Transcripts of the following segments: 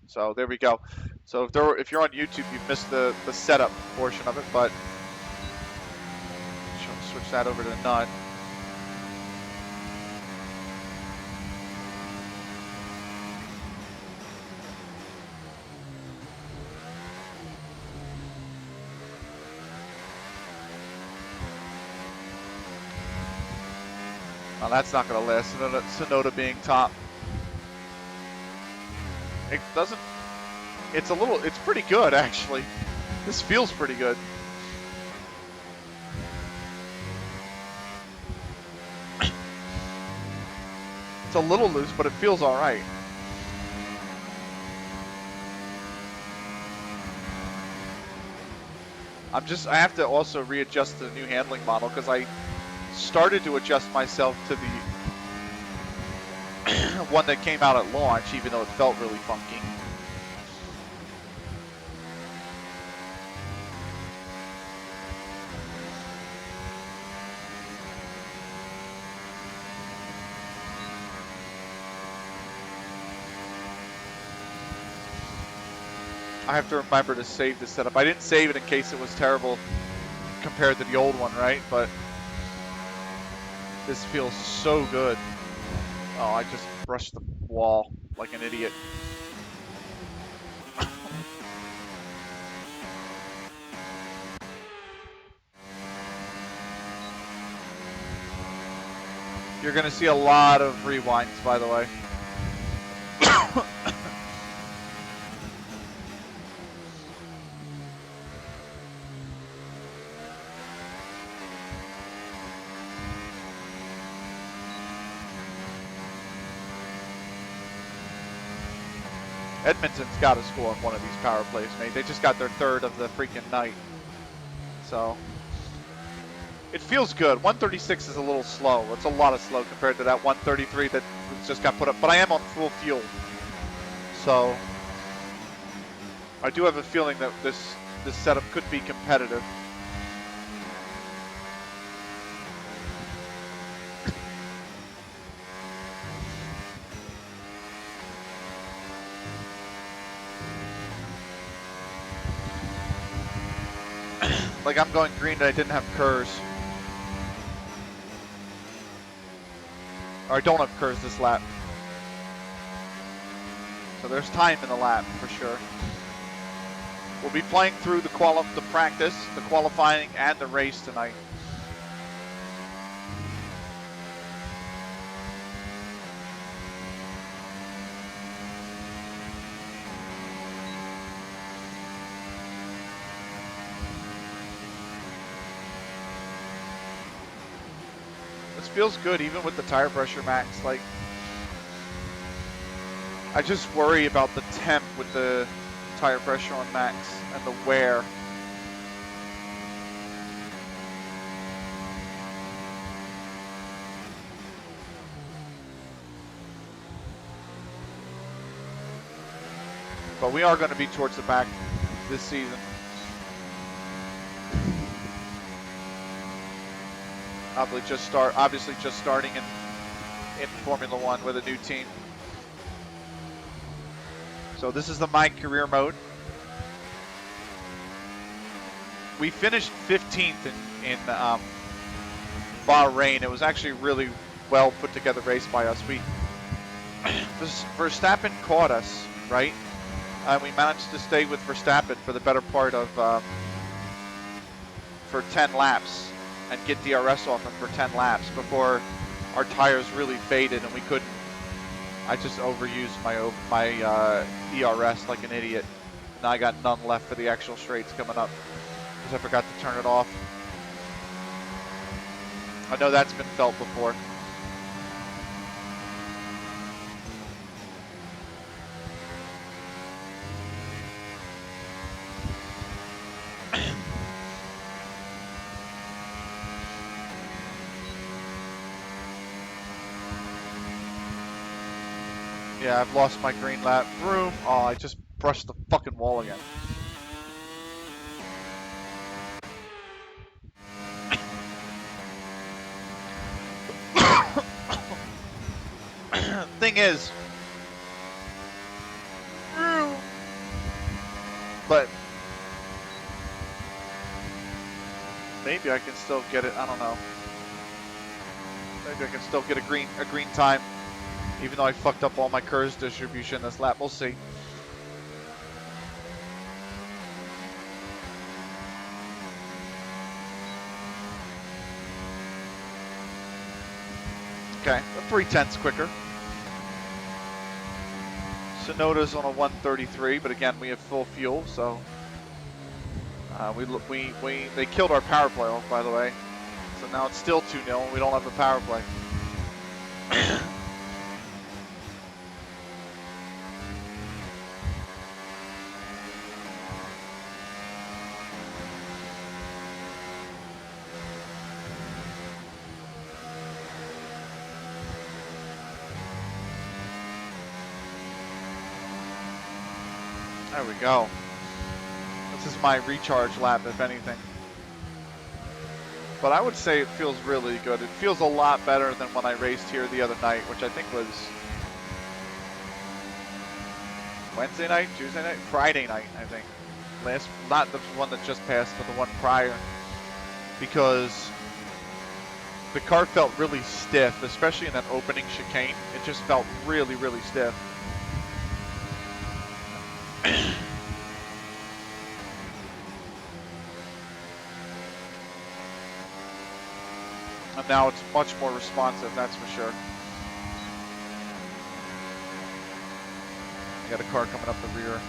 So there we go. So if you're on YouTube, you've missed the setup portion of it, but switch that over to none. Well, that's not going to last. Sonoda being top. It doesn't. It's pretty good, actually. This feels pretty good. It's a little loose, but it feels all right. I have to also readjust to the new handling model because I started to adjust myself to the one that came out at launch, even though it felt really funky. I have to remember to save this setup. I didn't save it in case it was terrible compared to the old one, right? But this feels so good. Oh, I just brushed the wall like an idiot. You're going to see a lot of rewinds, by the way. Edmonton's got to score on one of these power plays, mate. They just got their third of the freaking night. So it feels good. 136 is a little slow. It's a lot of slow compared to that 133 that just got put up. But I am on full fuel. So I do have a feeling that this setup could be competitive. Like I'm going green and I didn't have KERS. Or I don't have KERS this lap. So there's time in the lap for sure. We'll be playing through the practice, the qualifying, and the race tonight. Feels good even with the tire pressure max. Like, I just worry about the temp with the tire pressure on max and the wear. But we are going to be towards the back this season. Obviously just starting in Formula One with a new team. So this is the My Career mode. We finished 15th in Bahrain. It was actually really well put together race by us. Verstappen caught us, right? We managed to stay with Verstappen for the better part of for 10 laps. And get DRS off him for 10 laps before our tires really faded and we couldn't. I just overused my ERS like an idiot. Now I got none left for the actual straights coming up because I forgot to turn it off. I know that's been felt before. Yeah, I've lost my green lap room. Oh, I just brushed the fucking wall again. Thing is, But maybe I can still get it. I don't know. Maybe I can still get a green time, even though I fucked up all my KERS distribution this lap. We'll see. Okay, 3/10 quicker. Sonoda's on a 133, but again, we have full fuel, so they killed our power play off, by the way. So now it's still 2-0, and we don't have a power play. There we go. This is my recharge lap, if anything. But I would say it feels really good. It feels a lot better than when I raced here the other night, which I think was Wednesday night, Tuesday night, Friday night, I think. Not the one that just passed, but the one prior. Because the car felt really stiff, especially in that opening chicane. It just felt really, really stiff. And now it's much more responsive, that's for sure. I got a car coming up the rear.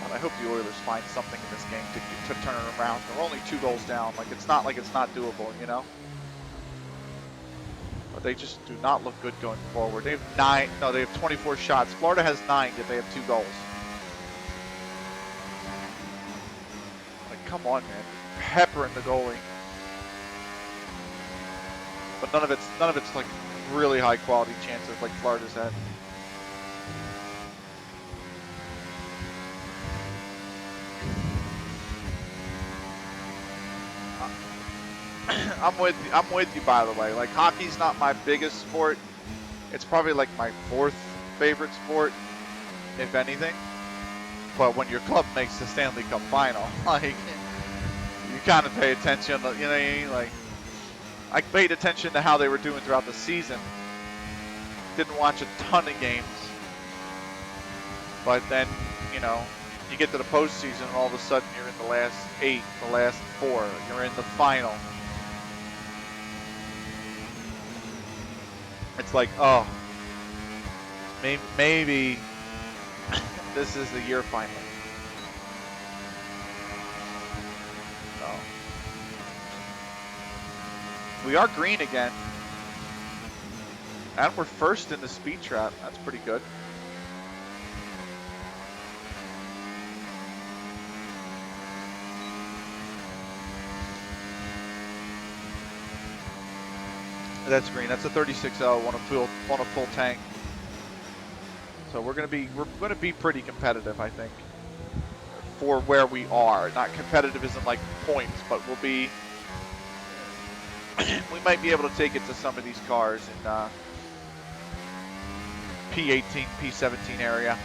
I hope the Oilers find something in this game to turn it around. They're only 2 goals down. Like, it's not doable, you know? But they just do not look good going forward. They have 24 shots. Florida has 9, yet they have 2 goals. Like, come on, man. Peppering the goalie. But none of it's like really high quality chances like Florida's had. I'm with you, by the way. Like, hockey's not my biggest sport. It's probably like my 4th favorite sport, if anything. But when your club makes the Stanley Cup final, like, you kind of pay attention to, you know what I mean? Like, I paid attention to how they were doing throughout the season. Didn't watch a ton of games. But then, you know, you get to the postseason and all of a sudden you're in the last 8, the last 4. You're in the final. It's like, oh, maybe this is the year finally. So, we are green again. And we're first in the speed trap. That's pretty good. That's green. That's a 36.0 on a full tank. So we're gonna be pretty competitive, I think, for where we are. Not competitive isn't like points, but we'll be. We might be able to take it to some of these cars in P18, P17 area.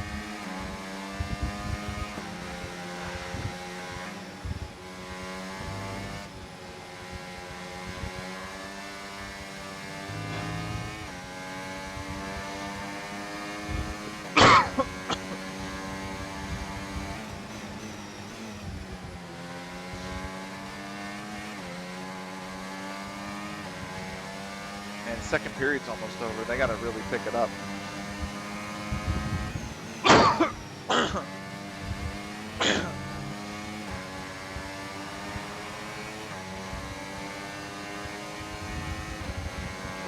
Second period's almost over. They got to really pick it up. Come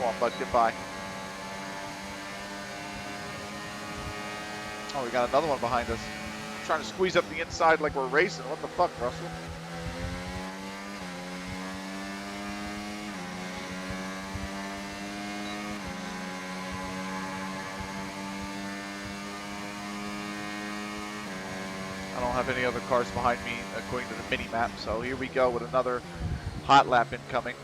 on, bud. Goodbye. Oh, we got another one behind us. Trying to squeeze up the inside like we're racing. What the fuck, Russell? I don't have any other cars behind me according to the mini map. So here we go with another hot lap incoming.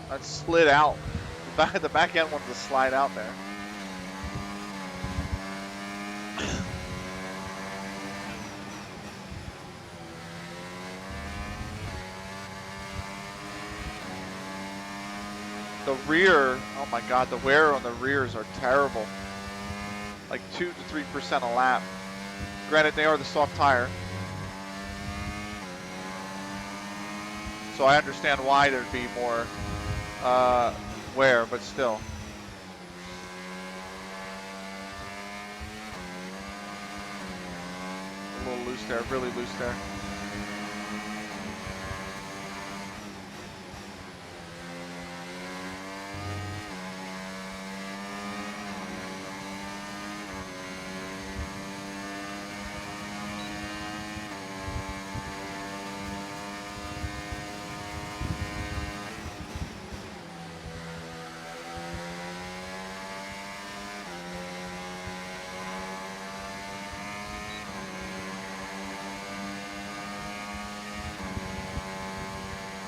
That slid out. The back end wanted to slide out there. The rear, oh my God, the wear on the rears are terrible. Like 2 to 3% a lap. Granted, they are the soft tire. So I understand why there'd be more wear, but still. A little loose there, really loose there.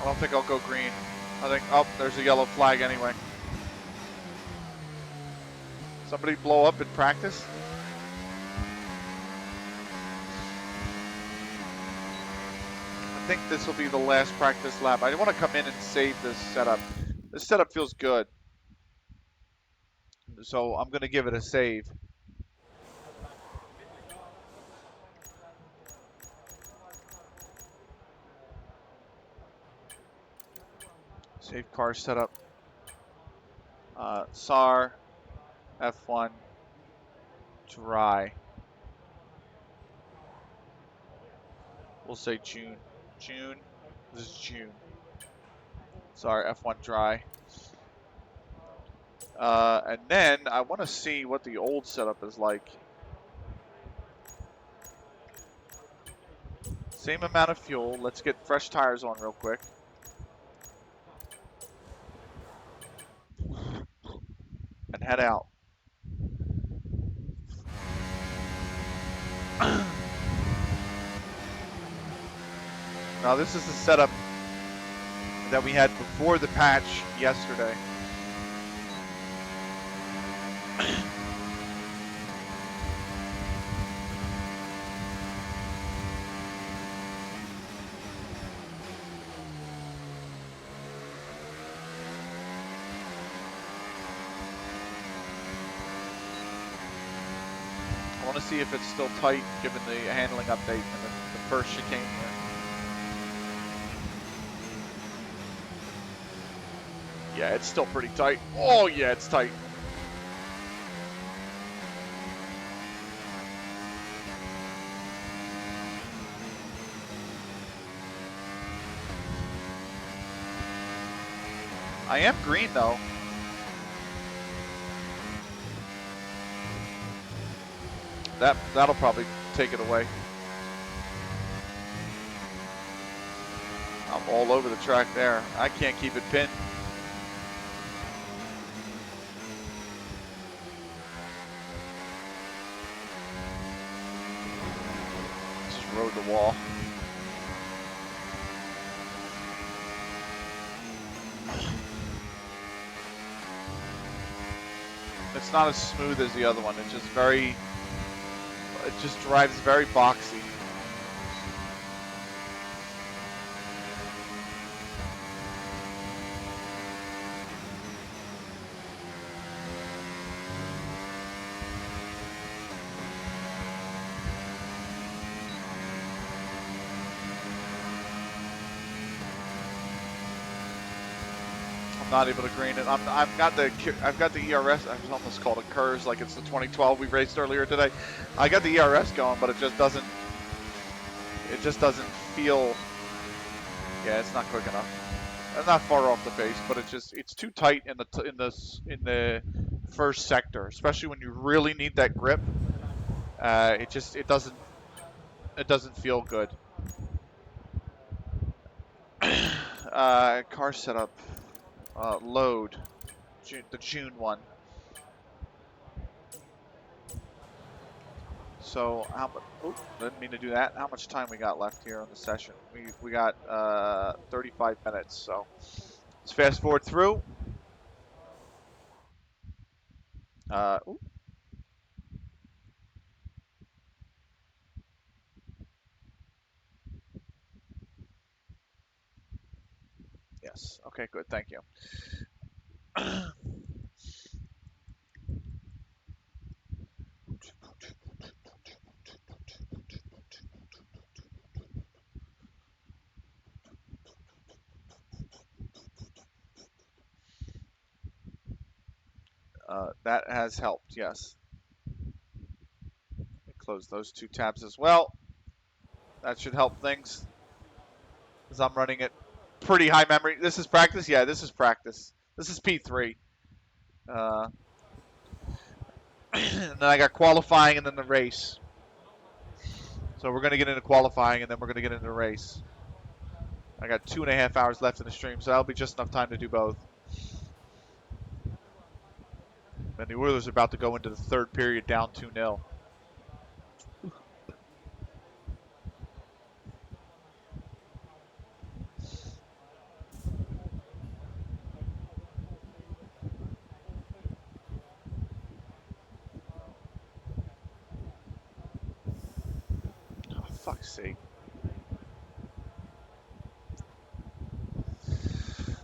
I don't think I'll go green. I think, oh, there's a yellow flag anyway. Somebody blow up in practice? I think this will be the last practice lap. I want to come in and save this setup. This setup feels good. So I'm going to give it a save. Save car setup. SAR, F1, dry. We'll say June. June. This is June. SAR, F1, dry. And then I want to see what the old setup is like. Same amount of fuel. Let's get fresh tires on real quick. And head out. Now this is the setup that we had before the patch yesterday. I want to see if it's still tight given the handling update and the first chicane here. Yeah, it's still pretty tight. Oh yeah, it's tight. I am green though. That'll probably take it away. I'm all over the track there. I can't keep it pinned. Just rode the wall. It's not as smooth as the other one. It's just very, it just drives very boxy. I'm not able to green it. I've got the ERS. I was almost called a curse, like it's the 2012 we raced earlier today. I got the ERS going, but it just doesn't feel. Yeah, it's not quick enough. I'm not far off the base, but it's too tight in the first sector, especially when you really need that grip. It doesn't It doesn't feel good. Car setup. Load. The June one. So how much? Oh, didn't mean to do that. How much time we got left here on the session? We got 35 minutes. So let's fast forward through. Ooh. Yes. Okay. Good. Thank you. That has helped. Yes. Close those two tabs as well. That should help things. Because I'm running it pretty high memory. This is practice? Yeah, this is practice. This is P3. And then I got qualifying and then the race. So we're going to get into qualifying and then we're going to get into the race. I got 2.5 hours left in the stream, so that'll be just enough time to do both. And the Oilers are about to go into the third period down 2-0. Oh, fuck's sake.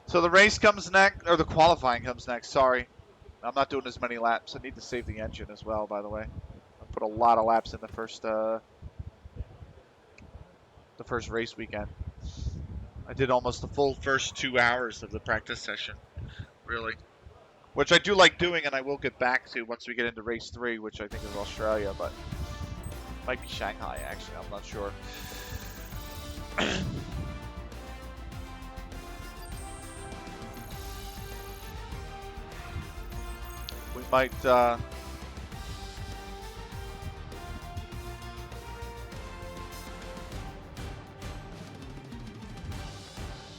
So the race comes next, or the qualifying comes next, sorry. I'm not doing as many laps. I need to save the engine as well, by the way. I put a lot of laps in the first race weekend. I did almost the full first 2 hours of the practice session, really. Which I do like doing, and I will get back to once we get into race 3, which I think is Australia, but might be Shanghai, actually. I'm not sure. We might,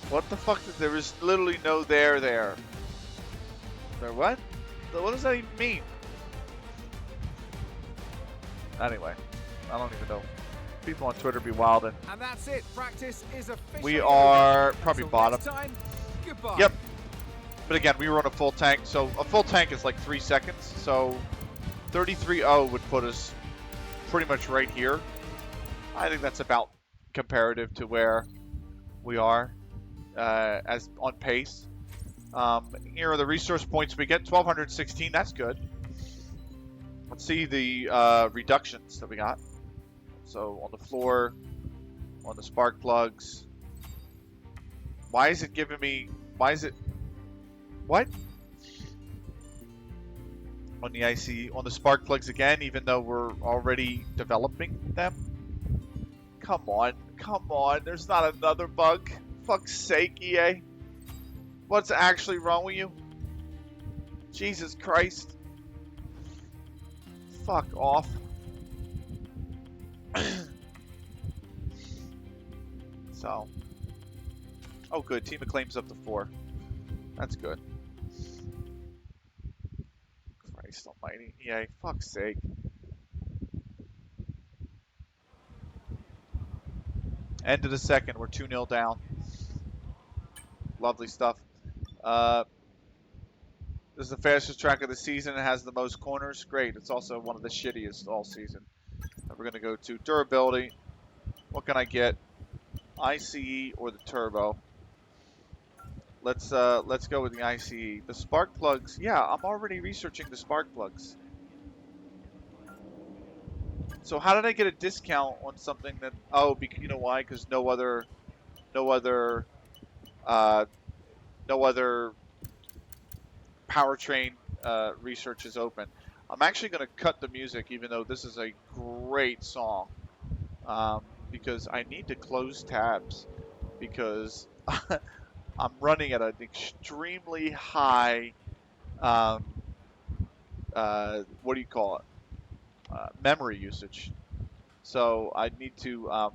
what the fuck? There is literally no there. There what? What does that even mean? Anyway, I don't even know. People on Twitter be wildin'. And that's it. Practice is officially We are probably Until bottom. next time, goodbye. Yep. But again, we were on a full tank, so a full tank is like 3 seconds. So 33.0 would put us pretty much right here. I think that's about comparative to where we are as on pace. Here are the resource points we get. 1,216. That's good. Let's see the reductions that we got. So on the floor, on the spark plugs. Why is it giving me? Why is it? What? On the IC, on the spark plugs again, even though we're already developing them. Come on, come on. There's not another bug. Fuck's sake, EA. What's actually wrong with you? Jesus Christ. Fuck off. So. Oh, good. Team Acclaim's up to 4. That's good. Christ almighty. EA, fuck's sake. End of the second. We're 2-0 down. Lovely stuff. This is the fastest track of the season. It has the most corners. Great. It's also one of the shittiest all season. And we're going to go to durability. What can I get? ICE or the turbo? Let's go with the ICE. The spark plugs. Yeah, I'm already researching the spark plugs. So how did I get a discount on something that? Oh, because you know why? Because no other powertrain research is open. I'm actually going to cut the music, even though this is a great song, because I need to close tabs because I'm running at an extremely high, what do you call it? Memory usage. So I need to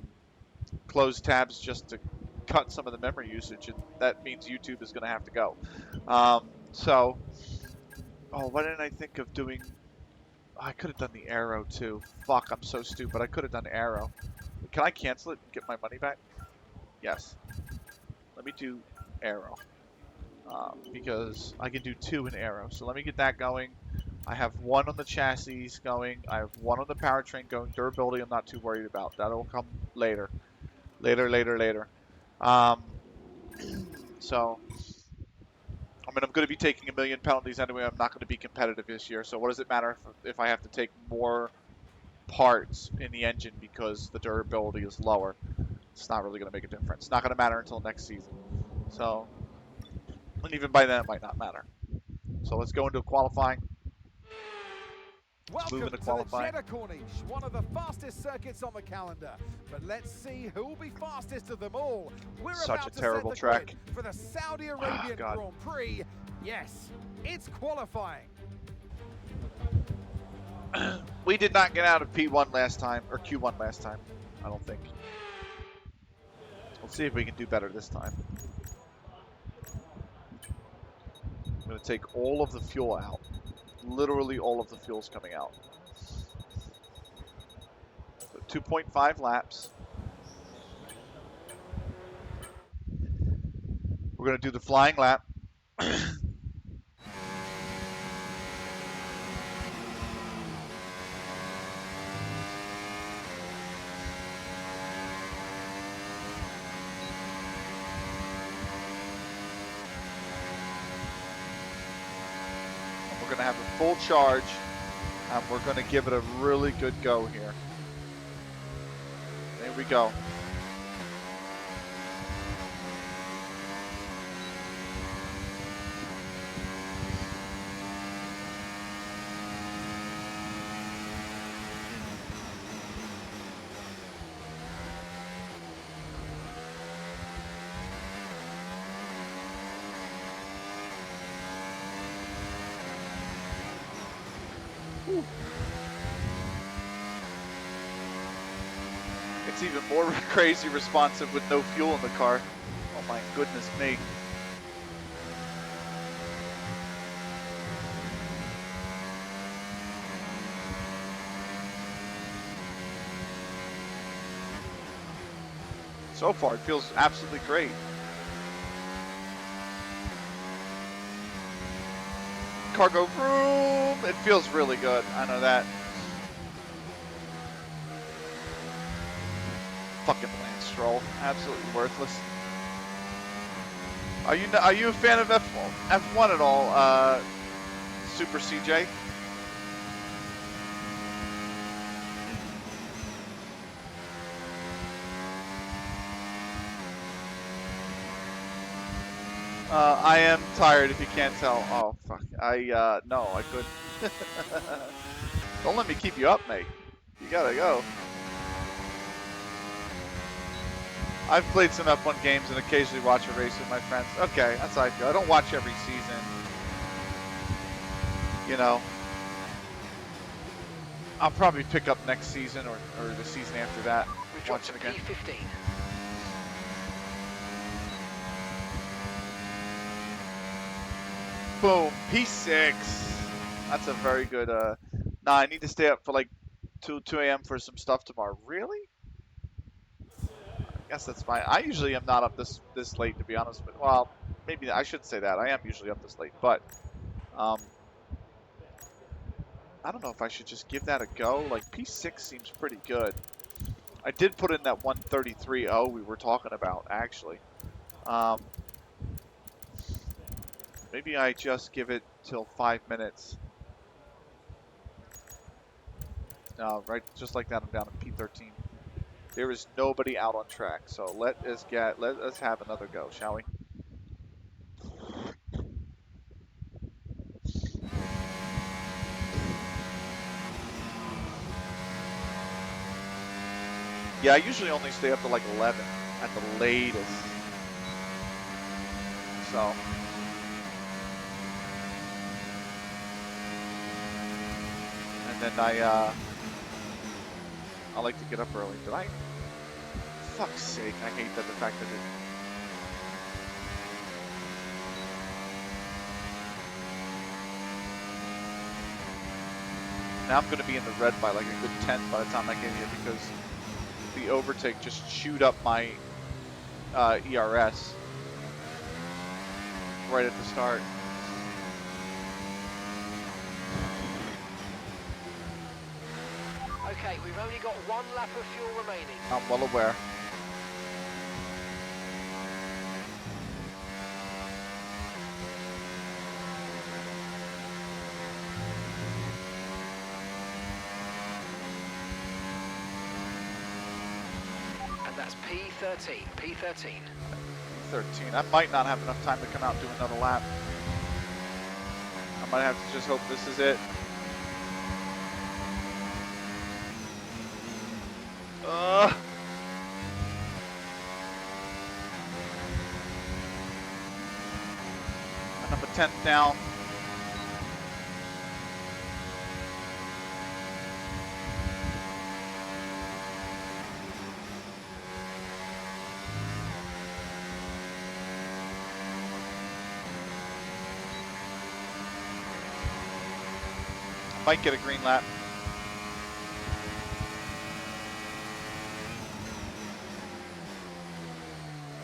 close tabs just to cut some of the memory usage, and that means YouTube is going to have to go. So, oh, why didn't I think of doing? Oh, I could have done the arrow too. Fuck, I'm so stupid. I could have done arrow. Can I cancel it and get my money back? Yes. Let me do arrow. Because I can do 2 in arrow. So let me get that going. I have 1 on the chassis going. I have 1 on the powertrain going. Durability I'm not too worried about. That'll come later. Later. Um, so, I mean, I'm going to be taking a million penalties anyway. I'm not going to be competitive this year. So what does it matter if I have to take more parts in the engine because the durability is lower? It's not really going to make a difference. It's not going to matter until next season. So, and even by then it might not matter. So let's go into qualifying. Let's move Welcome into to the qualifying. Jeddah Corniche, one of the fastest circuits on the calendar. But let's see who will be fastest of them all. We're Such about a to terrible set the track. grid for the Saudi Arabian God. Grand Prix. Yes, it's qualifying. We did not get out of P1 last time, or Q1 last time, I don't think. Let's see if we can do better this time. I'm going to take all of the fuel out. Literally all of the fuel's coming out. So 2.5 laps. We're going to do the flying lap. We're going to have a full charge, and we're going to give it a really good go here. There we go. Whew. It's even more crazy responsive with no fuel in the car. Oh my goodness me. So far, it feels absolutely great. Cargo room, it feels really good. I know that. Fucking Lance Stroll, absolutely worthless. Are you a fan of F1 at all, Super CJ? I am tired if you can't tell. Oh, fuck. No, I couldn't. Don't let me keep you up, mate. You gotta go. I've played some F1 games and occasionally watch a race with my friends. Okay, that's how I feel. I don't watch every season. You know. I'll probably pick up next season or the season after that. Watch it again. P15. Boom, P6. That's a very good, nah, I need to stay up for like 2 a.m. for some stuff tomorrow. Really? I guess that's fine. I usually am not up this late, to be honest. But, well, maybe I should say that. I am usually up this late. But, I don't know if I should just give that a go. Like, P6 seems pretty good. I did put in that 133.0 we were talking about, actually. Maybe I just give it till 5 minutes. Right, just like that, I'm down to P13. There is nobody out on track, so let us have another go, shall we? Yeah, I usually only stay up to like 11 at the latest. So. And then I'll I like to get up early. Did I? Fuck's sake, I hate that the fact that it... Now I'm going to be in the red by like a good 10th by the time I get here because the overtake just chewed up my ERS right at the start. Okay, we've only got 1 lap of fuel remaining. I'm well aware. And that's P13, P13. 13. I might not have enough time to come out and do another lap. I might have to just hope this is it. Another 10th down. Might get a green lap.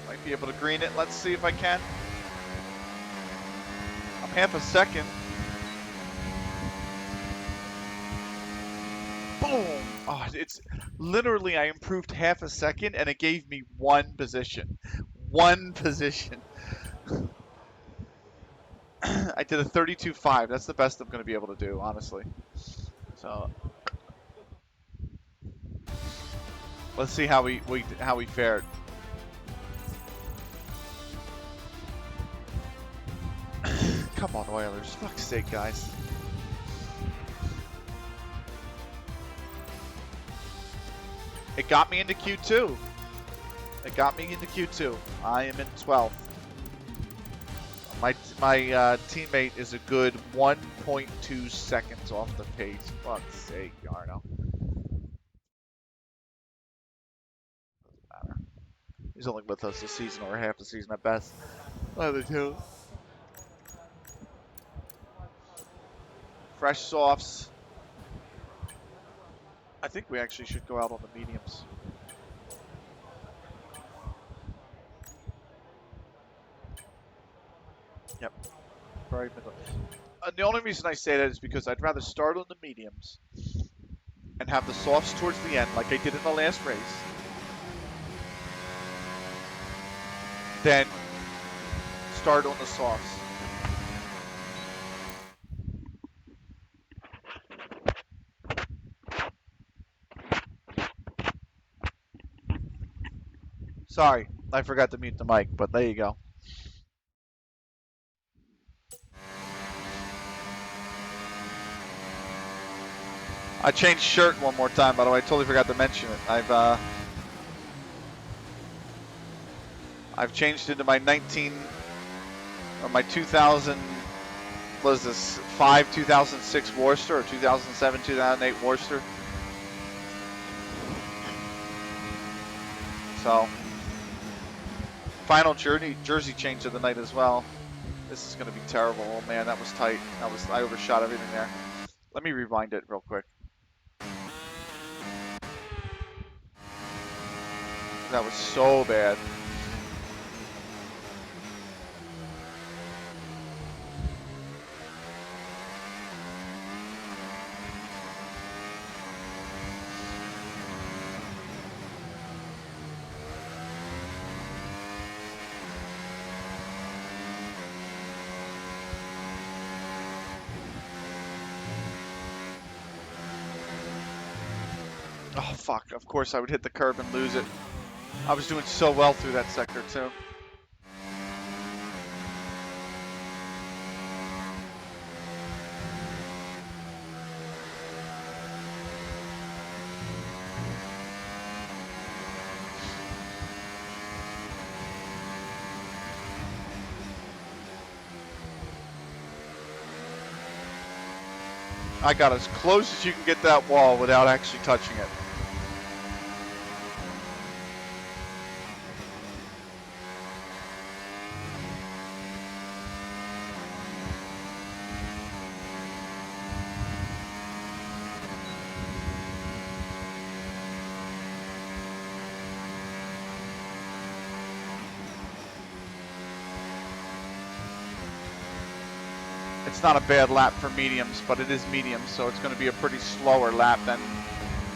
Might be able to green it. Let's see if I can. I'm half a second. Boom! Oh, it's literally I improved half a second and it gave me 1 position. 1 position. I did a 32.5. That's the best I'm going to be able to do, honestly. So let's see how we fared. Come on, Oilers! Fuck's sake, guys. It got me into Q2. It got me into Q2. I am in 12th. My teammate is a good 1.2 seconds off the pace. Fuck's sake, Yarno. Doesn't matter. He's only with us a season or half the season at best. Either two. Fresh softs. I think we actually should go out on the mediums. Yep. Very middle. The only reason I say that is because I'd rather start on the mediums and have the softs towards the end, like I did in the last race, than start on the softs. Sorry, I forgot to mute the mic, but there you go. I changed shirt one more time, by the way. I totally forgot to mention it. I've changed into my 2000, what is this, 2006 Worcester, or 2007, 2008 Worcester. So, final jersey change of the night as well. This is going to be terrible. Oh man, that was tight. I overshot everything there. Let me rewind it real quick. That was so bad. Oh fuck, of course I would hit the curb and lose it. I was doing so well through that sector too. I got as close as you can get that wall without actually touching it. It's not a bad lap for mediums, but it is mediums, so it's going to be a pretty slower lap than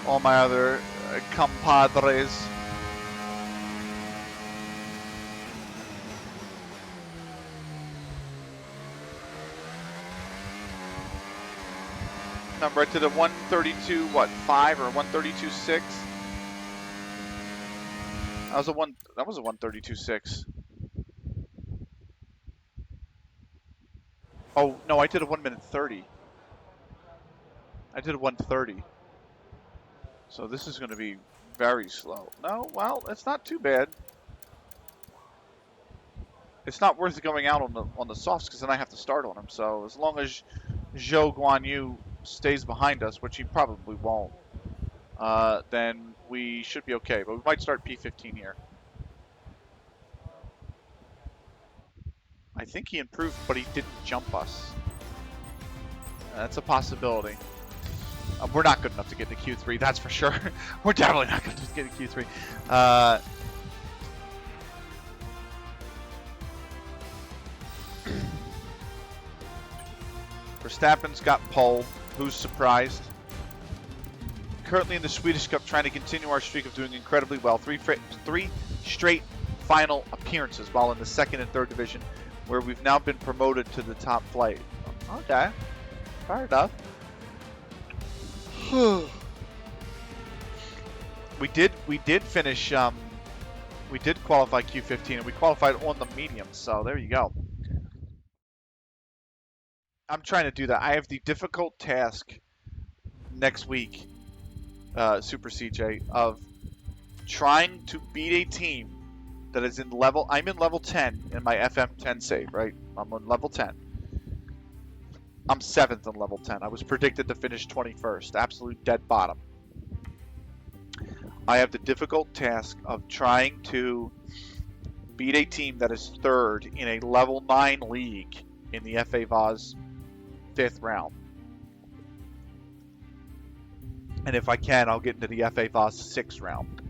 all my other compadres. Remember, I did a 132, what, 5 or 132.6? That was a 132.6. Oh, no, I did a 1 minute 30. I did a 130. So this is going to be very slow. No, well, it's not too bad. It's not worth going out on the softs because then I have to start on him. So as long as Zhou Guan Yu stays behind us, which he probably won't, then we should be okay. But we might start P15 here. I think he improved, but he didn't jump us. That's a possibility. We're not good enough to get into Q3, that's for sure. We're definitely not good enough to get into Q3. Verstappen's got pole. Who's surprised? Currently in the Swedish Cup, trying to continue our streak of doing incredibly well. Three straight final appearances while in the second and third division, where we've now been promoted to the top flight. Okay, fair enough. We did finish. We did qualify Q15, and we qualified on the medium. So there you go. I'm trying to do that. I have the difficult task next week, Super CJ, of trying to beat a team that is in level. I'm in level 10 in my FM10 save, right? I'm on level 10. I'm 7th on level 10. I was predicted to finish 21st. Absolute dead bottom. I have the difficult task of trying to beat a team that is 3rd in a level 9 league in the FA Vaz 5th round. And if I can, I'll get into the FA Vaz 6th round.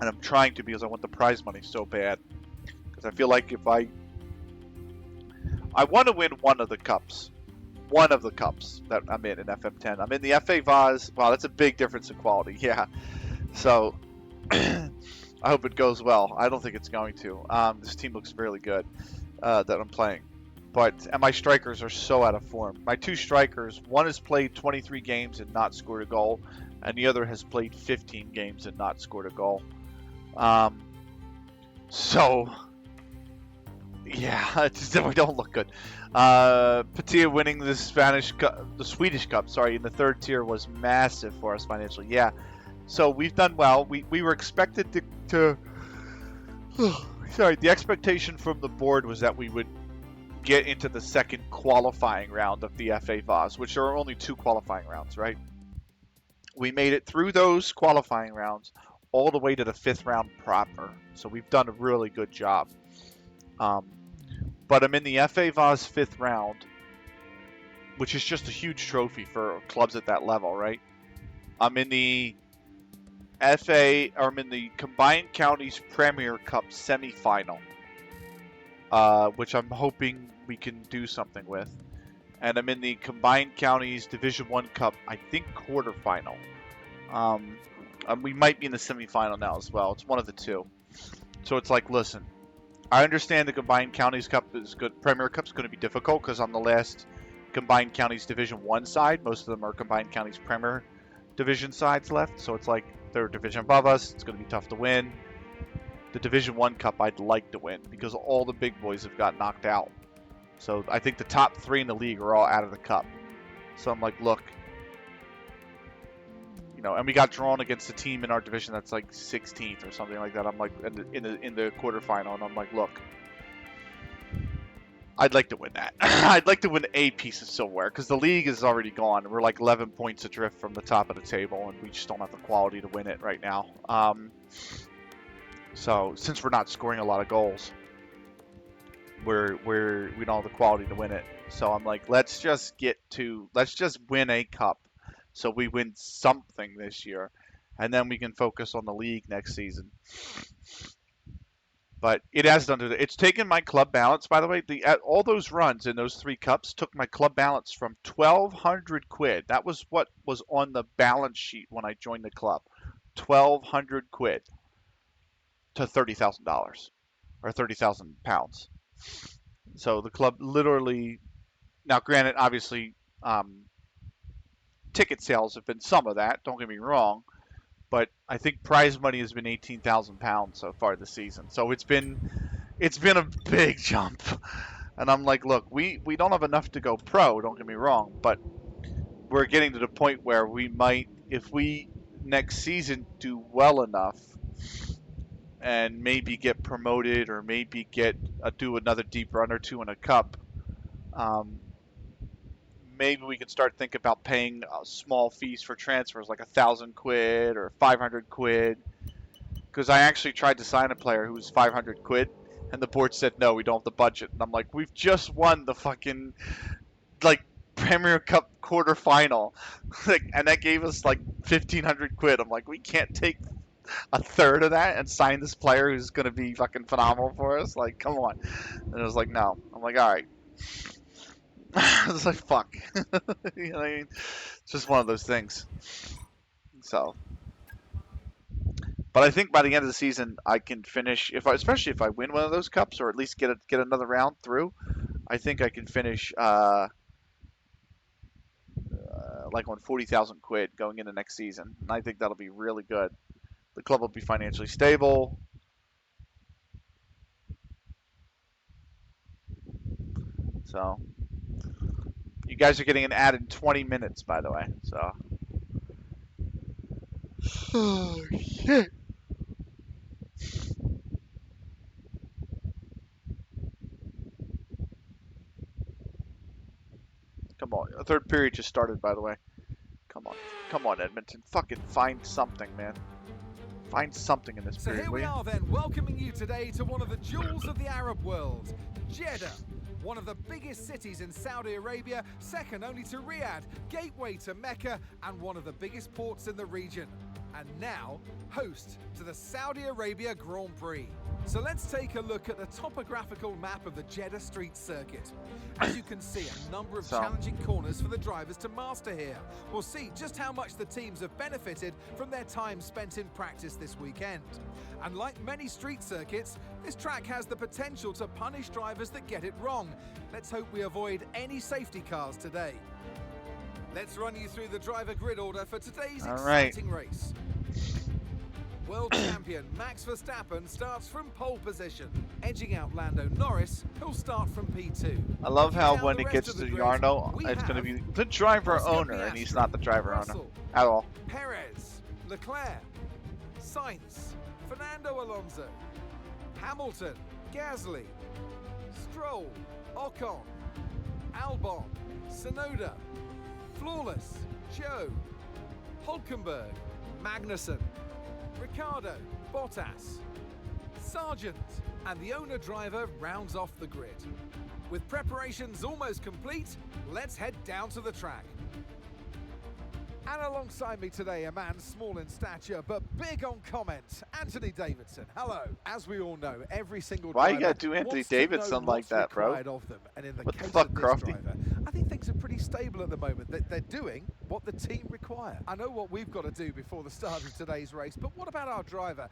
And I'm trying to because I want the prize money so bad. Because I feel like if I want to win one of the cups. One of the cups that I'm in FM10. I'm in the FA Vaz. Wow, that's a big difference in quality. Yeah. So, I hope it goes well. I don't think it's going to. This team looks really good that I'm playing. And my strikers are so out of form. My 2 strikers, one has played 23 games and not scored a goal, and the other has played 15 games and not scored a goal. So, yeah, it just we don't look good. Patia winning the Swedish Cup, sorry, in the 3rd tier was massive for us financially. Yeah, so we've done well. We were expected to sorry, the expectation from the board was that we would get into the 2nd qualifying round of the FA Vaz, which are only 2 qualifying rounds, right? We made it through those qualifying rounds all the way to the 5th round proper. So we've done a really good job. But I'm in the FA Vaz 5th round, which is just a huge trophy for clubs at that level, right? I'm in the Combined Counties Premier Cup semifinal, which I'm hoping we can do something with. And I'm in the Combined Counties Division 1 Cup, I think, quarterfinal. We might be in the semifinal now as well. It's one of the 2. So it's like, listen, I understand the Combined Counties Cup is good. Premier Cup's going to be difficult because I'm the last Combined Counties Division 1 side. Most of them are Combined Counties Premier Division sides left. So it's like they're a division above us. It's going to be tough to win. The Division 1 Cup I'd like to win because all the big boys have got knocked out. So I think the top 3 in the league are all out of the cup. So I'm like, look, and we got drawn against a team in our division that's like 16th or something like that. I'm like, in the quarterfinal, and I'm like, look, I'd like to win that. I'd like to win a piece of silverware because the league is already gone. We're like 11 points adrift from the top of the table, and we just don't have the quality to win it right now. So since we're not scoring a lot of goals, we don't have the quality to win it. So I'm like, let's just win a cup. So we win something this year, and then we can focus on the league next season. But it has done it. It's taken my club balance, by the way. All those runs in those 3 cups took my club balance from 1,200 quid. That was what was on the balance sheet when I joined the club. 1,200 quid to $30,000 or 30,000 pounds. So the club literally, now granted, obviously, ticket sales have been some of that. Don't get me wrong, but I think prize money has been 18,000 pounds so far this season. So it's been a big jump. And I'm like, look, we don't have enough to go pro, don't get me wrong, but we're getting to the point where we might, if we next season do well enough and maybe get promoted or maybe do another deep run or 2 in a cup, maybe we could start thinking about paying small fees for transfers, like 1,000 quid or 500 quid. Because I actually tried to sign a player who was 500 quid, and the board said no, we don't have the budget. And I'm like, we've just won the fucking like Premier Cup quarterfinal, and that gave us like 1,500 quid. I'm like, we can't take a third of that and sign this player who's gonna be fucking phenomenal for us. Like, come on. And it was like, no. I'm like, all right. I was like, fuck. You know what I mean? It's just one of those things. So, but I think by the end of the season, I can finish, especially if I win one of those cups or at least get another round through. I think I can finish like on 40,000 quid going into next season, and I think that'll be really good. The club will be financially stable. So, you guys are getting an ad in 20 minutes, by the way. So, oh shit. Come on, the third period just started, by the way. Come on, Edmonton, fucking find something, man. Find something in this So period, here will we you? are then, welcoming you today to one of the jewels of the Arab world, Jeddah. One of the biggest cities in Saudi Arabia, second only to Riyadh, gateway to Mecca, and one of the biggest ports in the region. And now, host to the Saudi Arabia Grand Prix. So let's take a look at the topographical map of the Jeddah Street Circuit. As you can see, a number of challenging corners for the drivers to master here. We'll see just how much the teams have benefited from their time spent in practice this weekend. And like many street circuits, this track has the potential to punish drivers that get it wrong. Let's hope we avoid any safety cars today. Let's run you through the driver grid order for today's exciting race. World champion Max Verstappen starts from pole position, edging out Lando Norris, who'll start from P2. I love how when it gets to Yarno, it's going to be the driver owner, and he's not the driver owner at all. Perez, Leclerc, Sainz, Fernando Alonso, Hamilton, Gasly, Stroll, Ocon, Albon, Tsunoda, Flawless, Joe, Hulkenberg, Magnussen, Ricciardo, Bottas, Sargent, and the owner-driver rounds off the grid. With preparations almost complete, let's head down to the track. And alongside me today, a man small in stature but big on comment, Anthony Davidson. Hello. As we all know, every single driver Why you gotta do Anthony Davidson like that, bro? of them. And in the What the case fuck, of this Crofty? driver, I think things are pretty stable at the moment. They're doing what the team require. I know what we've got to do before the start of today's race, but what about our driver?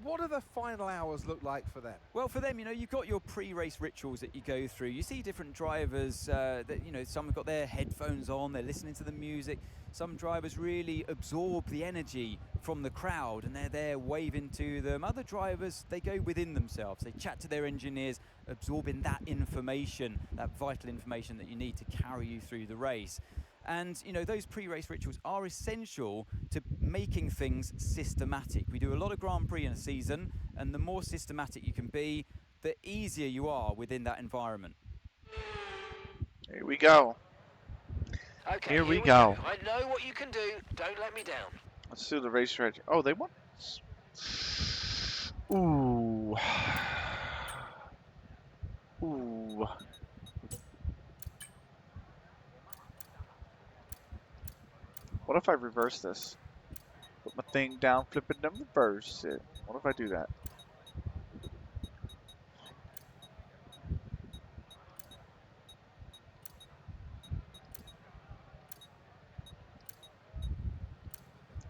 What do the final hours look like for them? Well, for them, you know, you've got your pre-race rituals that you go through. You see different drivers that, you know, some have got their headphones on, they're listening to the music. Some drivers really absorb the energy from the crowd and they're there waving to them. Other drivers, they go within themselves. They chat to their engineers, absorbing that information, that vital information that you need to carry you through the race. And, you know, those pre-race rituals are essential to making things systematic. We do a lot of Grand Prix in a season, and the more systematic you can be, the easier you are within that environment. Here we go. Okay, Here we go. I know what you can do. Don't let me down. Let's do the race strategy. Oh, they won. Ooh. Ooh. What if I reverse this? Put my thing down, flip it, and reverse it. What if I do that?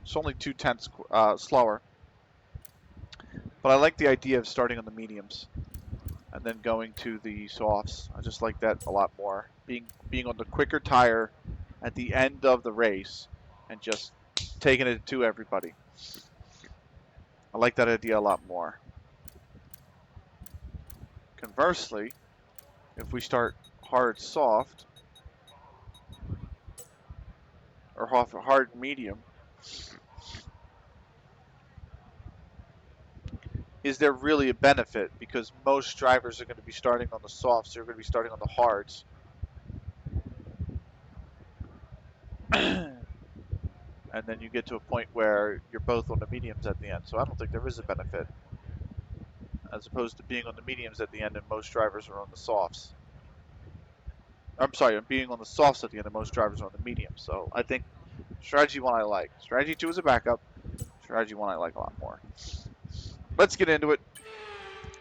It's only 2/10 slower. But I like the idea of starting on the mediums and then going to the softs. I just like that a lot more. Being on the quicker tire at the end of the race and just taking it to everybody. I like that idea a lot more. Conversely, if we start hard soft or hard medium, is there really a benefit? Because most drivers are going to be starting on the softs, they're going to be starting on the hards. And then you get to a point where you're both on the mediums at the end. So I don't think there is a benefit, as opposed to being on the mediums at the end and most drivers are on the softs. I'm sorry, being on the softs at the end and most drivers are on the mediums. So I think strategy 1 I like. Strategy 2 is a backup. Strategy 1 I like a lot more. Let's get into it.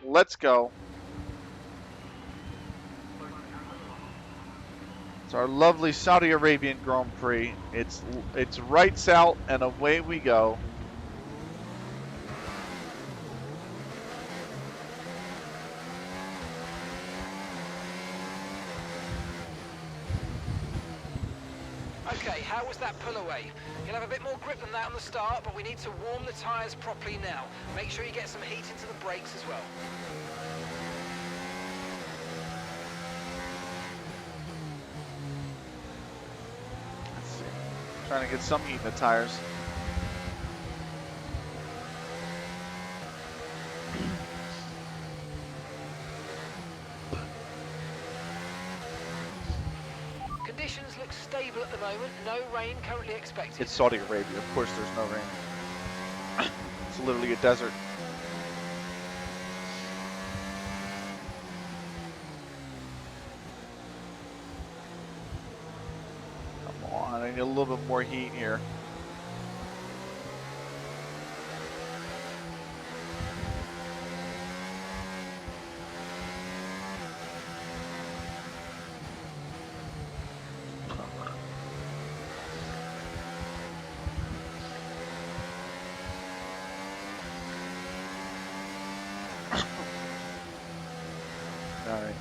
Let's go. It's our lovely Saudi Arabian Grand Prix. It's rights out and away we go. Okay, how was that pull away? You'll have a bit more grip than that on the start, but we need to warm the tyres properly now. Make sure you get some heat into the brakes as well. Let's see. Trying to get some heat in the tires. Conditions look stable at the moment. No rain currently expected. It's Saudi Arabia. Of course there's no rain. It's literally a desert. Come on, I need a little bit more heat here. All right.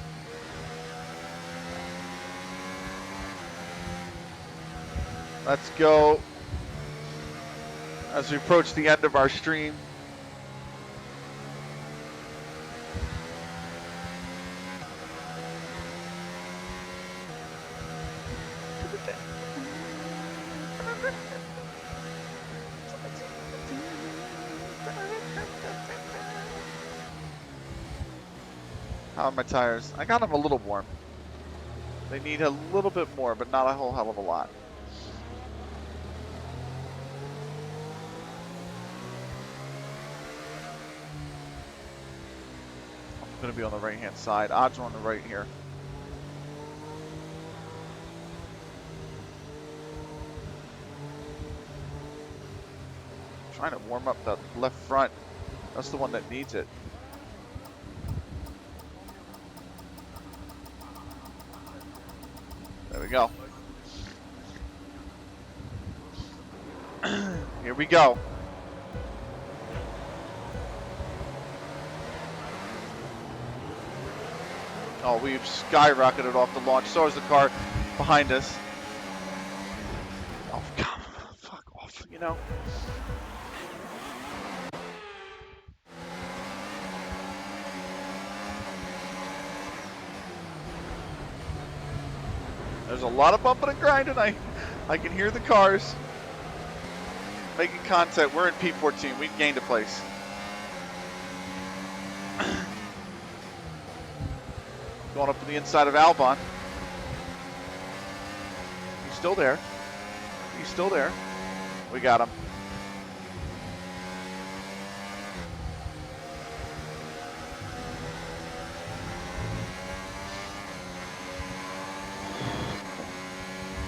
Let's go as we approach the end of our stream. How are my tires? I got them a little warm. They need a little bit more, but not a whole hell of a lot. I'm going to be on the right-hand side. Odds are on the right here. I'm trying to warm up the left front. That's the one that needs it. There we go. Here we go. Oh, we've skyrocketed off the launch. So is the car behind us. Oh, God. Fuck off, you know. There's a lot of bumping and grinding. I can hear the cars making contact. We're in P14. We've gained a place. Going up to the inside of Albon. He's still there. He's still there. We got him.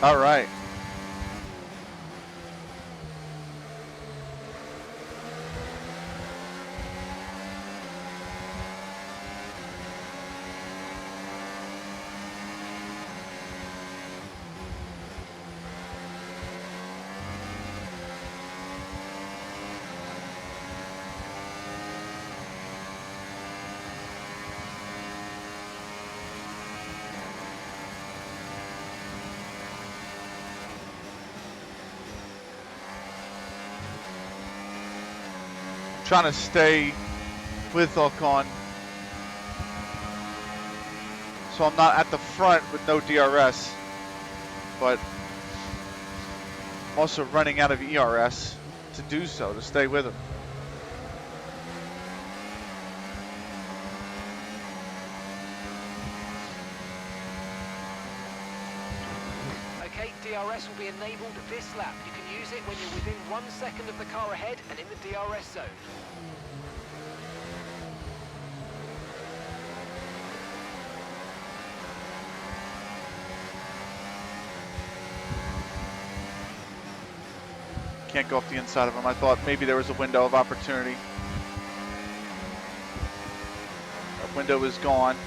All right. trying to stay with Ocon, so I'm not at the front with no DRS, but I'm also running out of ERS to do so, to stay with him. Okay, DRS will be enabled this lap. You can use it when you're within 1 second of the car ahead and in the DRS zone. Can't go off the inside of him. I thought maybe there was a window of opportunity. That window is gone.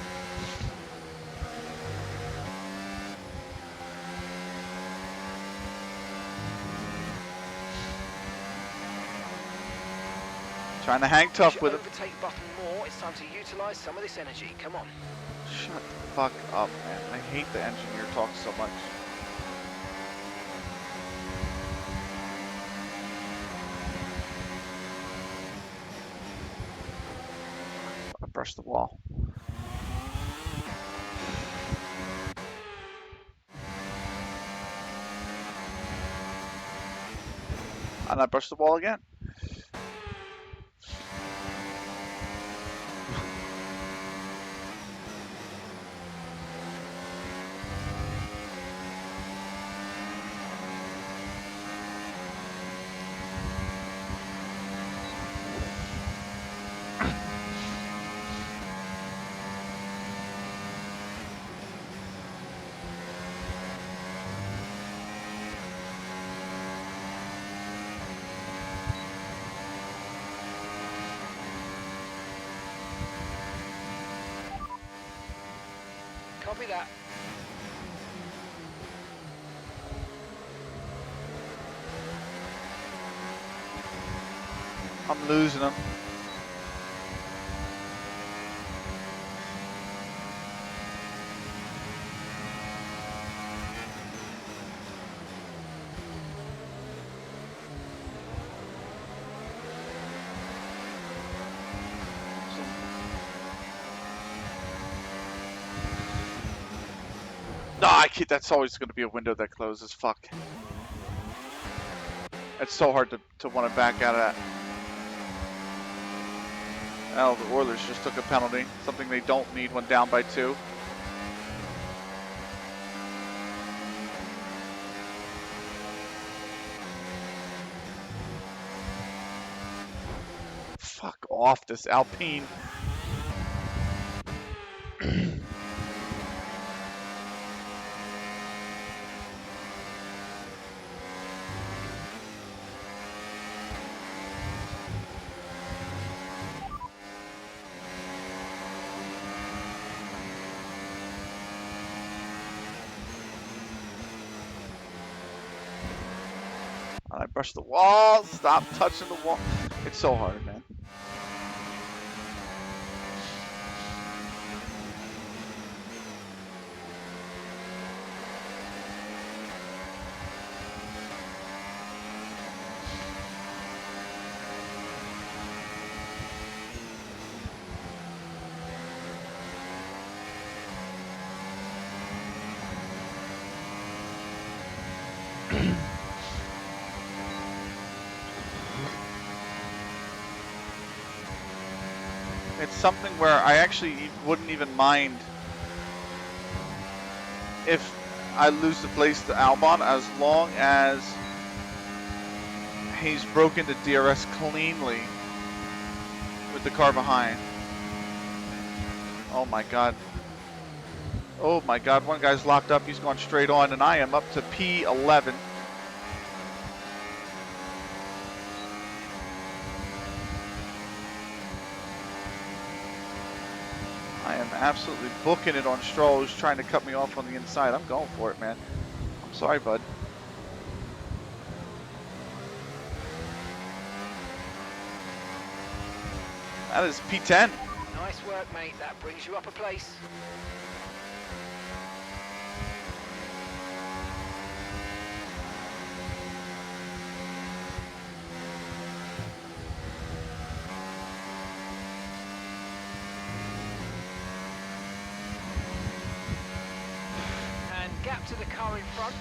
Trying to hang tough with him. Overtake button more. It's time to utilize some of this energy. Come on. Shut the fuck up, man. I hate the engineer talk so much. I brushed the wall. And I brushed the wall again. Copy that. I'm losing him. No, I can't. That's always going to be a window that closes. Fuck. It's so hard to want to back out of that. Oh, the Oilers just took a penalty. Something they don't need when down by 2. Fuck off, this Alpine. I brush the wall. Stop touching the wall. It's so hard, man. It's something where I actually wouldn't even mind if I lose the place to Albon, as long as he's broken the DRS cleanly with the car behind. Oh my god. Oh my god, one guy's locked up, he's gone straight on, and I am up to P11. I am absolutely booking it on Stroll, who's trying to cut me off on the inside. I'm going for it, man. I'm sorry, bud. That is P10. Nice work, mate. That brings you up a place. to the car in front.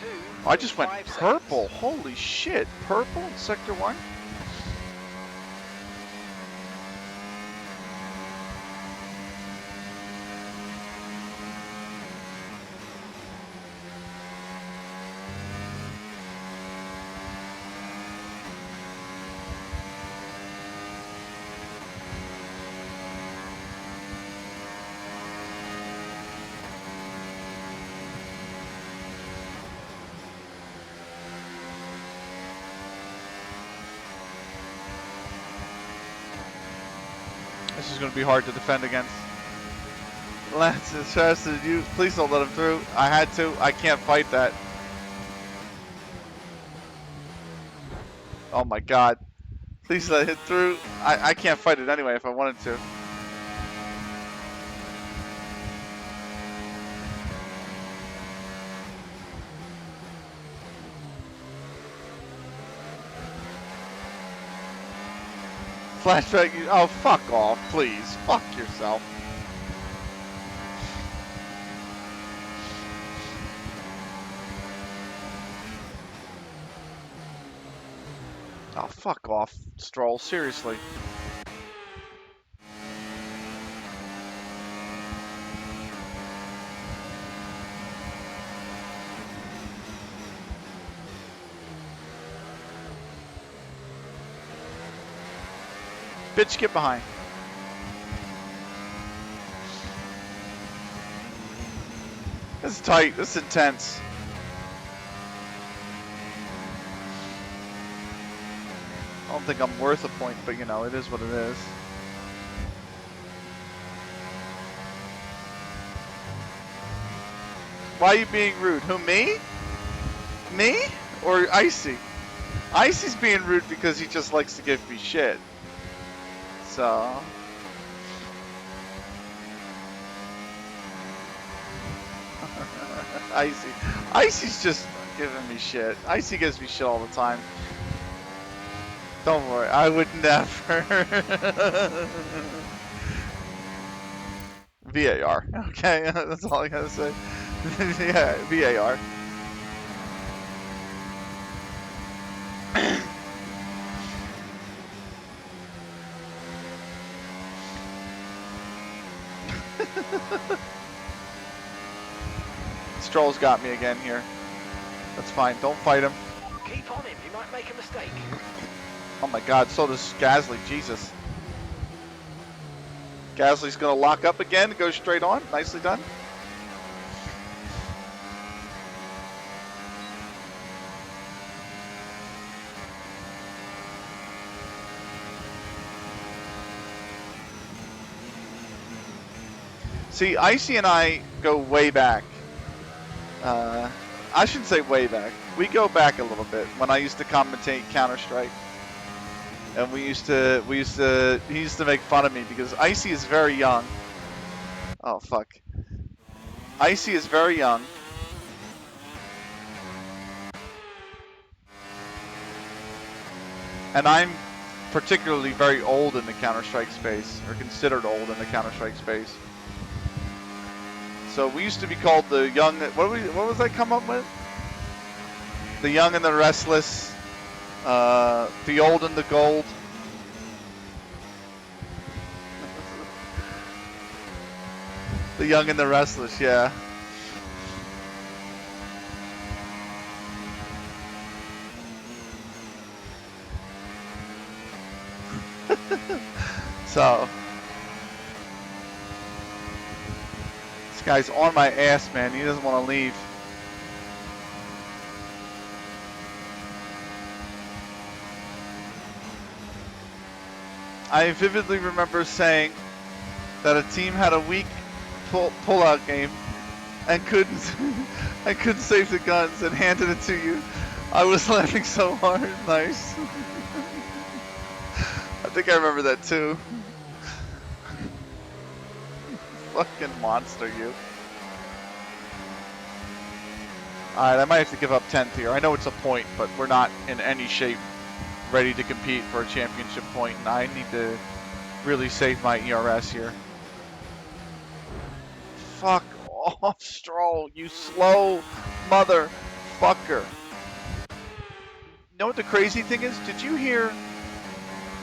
2. Oh, I just went 5 purple. seconds. Holy shit. Purple in Sector 1? This is going to be hard to defend against. Lance is faster than you. Please don't let him through. I had to. I can't fight that. Oh my god. Please let him through. I can't fight it anyway if I wanted to. Flashback. Oh, fuck off, please. Fuck yourself. Oh, fuck off, Stroll. Seriously. Bitch, get behind. This is tight. This is intense. I don't think I'm worth a point, but you know, it is what it is. Why are you being rude? Who, me? Me? Or Icy? Icy's being rude because he just likes to give me shit. So... Icy. Icy's just giving me shit. Icy gives me shit all the time. Don't worry, I would never. VAR. Okay, that's all I gotta say. Yeah, VAR. Stroll's got me again here. That's fine. Don't fight him. Keep on him. You might make a mistake. Oh my god, so does Gasly. Jesus. Gasly's going to lock up again and go straight on. Nicely done. See, Icy and I go way back. I shouldn't say way back. We go back a little bit when I used to commentate Counter-Strike. And he used to make fun of me because Icy is very young. Oh, fuck. Icy is very young. And I'm particularly very old in the Counter-Strike space, or considered old in the Counter-Strike space. So we used to be called the young, what was I come up with? The young and the restless, the old and the gold. The young and the restless, yeah. So this guy's on my ass, man. He doesn't want to leave. I vividly remember saying that a team had a weak pull-out game and couldn't save the guns and handed it to you. I was laughing so hard. Nice. I think I remember that too. Fucking monster, you. Alright, I might have to give up 10th here. I know it's a point, but we're not in any shape ready to compete for a championship point, and I need to really save my ERS here. Fuck off, Stroll, you slow motherfucker. You know what the crazy thing is? Did you hear,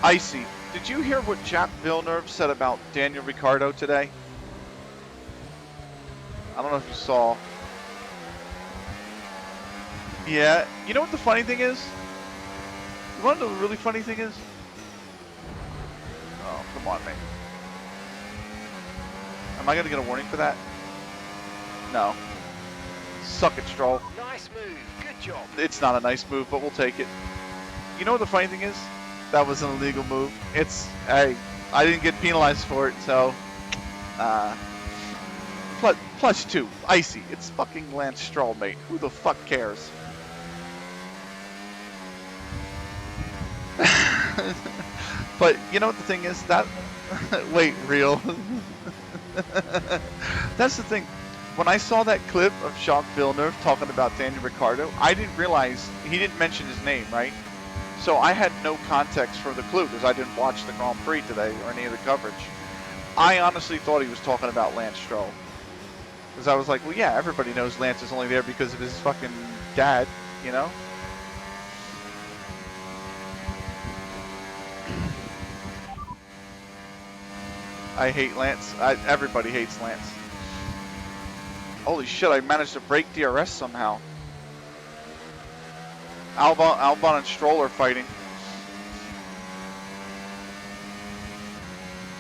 Icy, did you hear what Jacques Villeneuve said about Daniel Ricciardo today? I don't know if you saw. Yeah, you know what the funny thing is? You want to know the really funny thing is? Oh, come on, man. Am I going to get a warning for that? No. Suck it, Stroll. Nice move. Good job. It's not a nice move, but we'll take it. You know what the funny thing is? That was an illegal move. Hey, I didn't get penalized for it, so, plus 2, Icy. It's fucking Lance Stroll, mate. Who the fuck cares? But you know what the thing is? That wait, real. That's the thing. When I saw that clip of Jacques Villeneuve talking about Daniel Ricciardo, I didn't realize he didn't mention his name, right? So I had no context for the clue because I didn't watch the Grand Prix today or any of the coverage. I honestly thought he was talking about Lance Stroll. Because I was like, well, yeah, everybody knows Lance is only there because of his fucking dad, you know? I hate Lance. Everybody hates Lance. Holy shit, I managed to break DRS somehow. Albon and Stroll are fighting.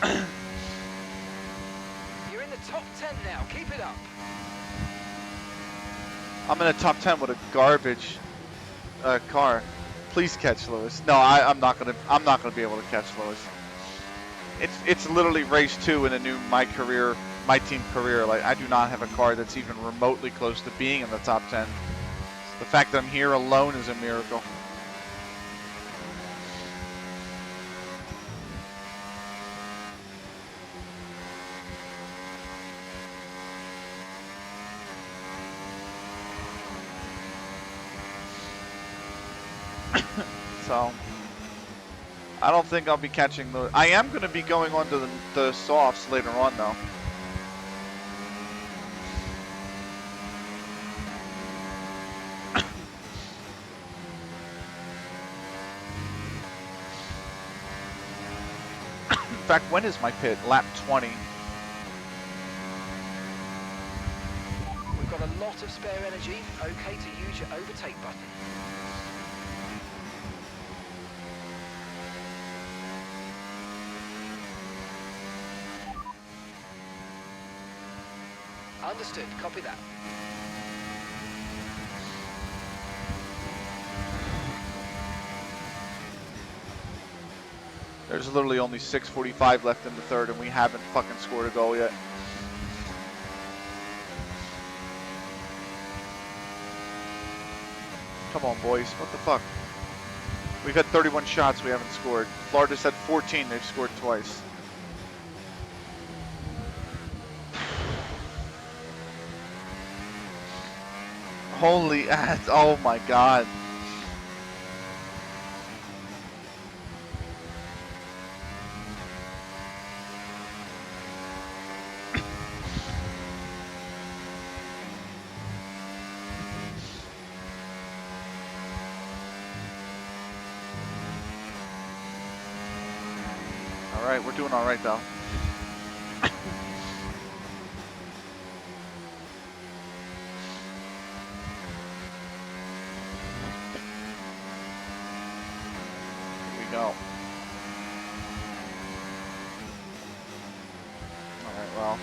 You're in the top 10 now. Keep it up. I'm in a top 10 with a garbage car. Please catch Lewis. No, I'm not gonna be able to catch Lewis. It's literally race 2 in a new MyTeam career. Like, I do not have a car that's even remotely close to being in the top 10. The fact that I'm here alone is a miracle. So, I don't think I'll be catching the... I am going to be going on to the softs later on, though. In fact, when is my pit? Lap 20. We've got a lot of spare energy. Okay to use your overtake button. Understood. Copy that. There's literally only 6:45 left in the third, and we haven't fucking scored a goal yet. Come on, boys. What the fuck? We've had 31 shots. We haven't scored. Florida's had 14. They've scored twice. Holy ass. Oh my god. Alright, we're doing alright though. Go. Alright, well.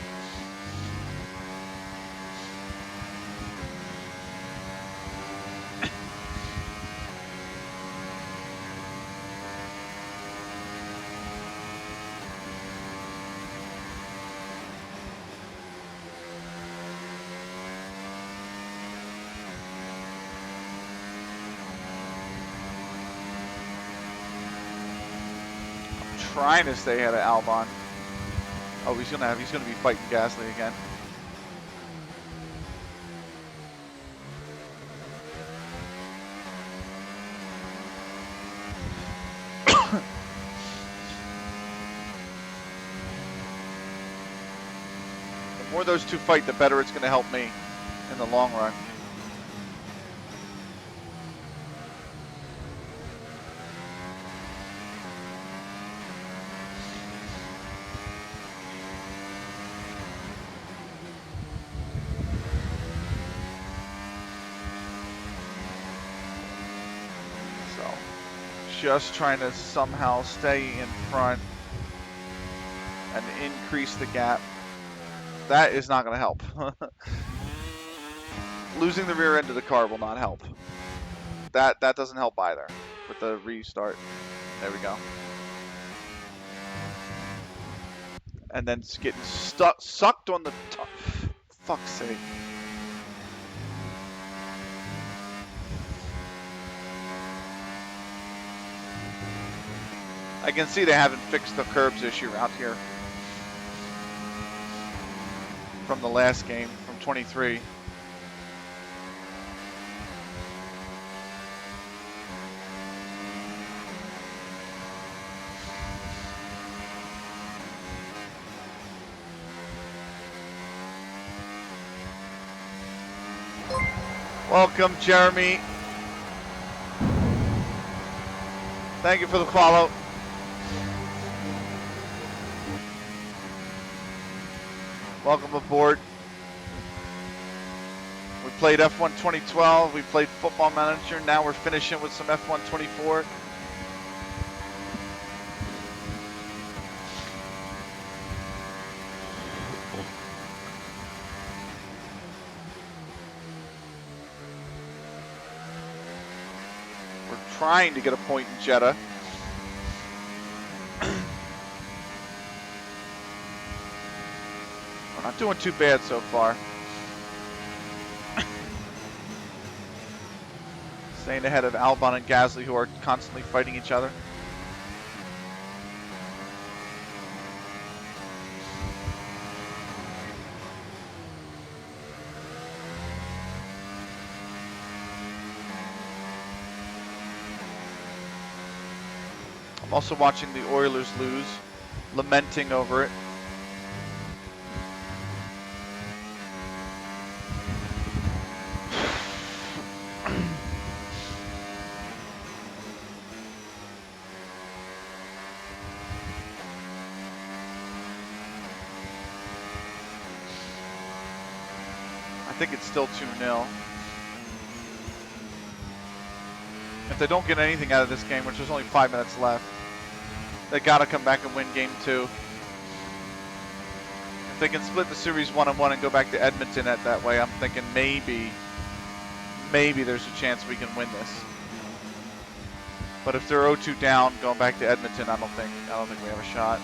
Trying to stay ahead of Albon. Oh, he's gonna be fighting Gasly again. The more those two fight, the better it's going to help me in the long run. Just trying to somehow stay in front and increase the gap. That is not going to help. Losing the rear end of the car will not help. That doesn't help either with the restart. There we go. And then it's getting sucked on the top. Fuck's sake. I can see they haven't fixed the curbs issue out here from the last game, from 23. Welcome, Jeremy. Thank you for the follow. Welcome aboard. We played F1 2012, we played Football Manager, now we're finishing with some F1 24. We're trying to get a point in Jeddah. Not doing too bad so far. Staying ahead of Albon and Gasly, who are constantly fighting each other. I'm also watching the Oilers lose, lamenting over it. I think it's still 2-0. If they don't get anything out of this game, which there's only 5 minutes left, they got to come back and win game 2. If they can split the series 1-1 and go back to Edmonton at that way, I'm thinking maybe there's a chance we can win this. But if they're 0-2 down, going back to Edmonton, I don't think we have a shot.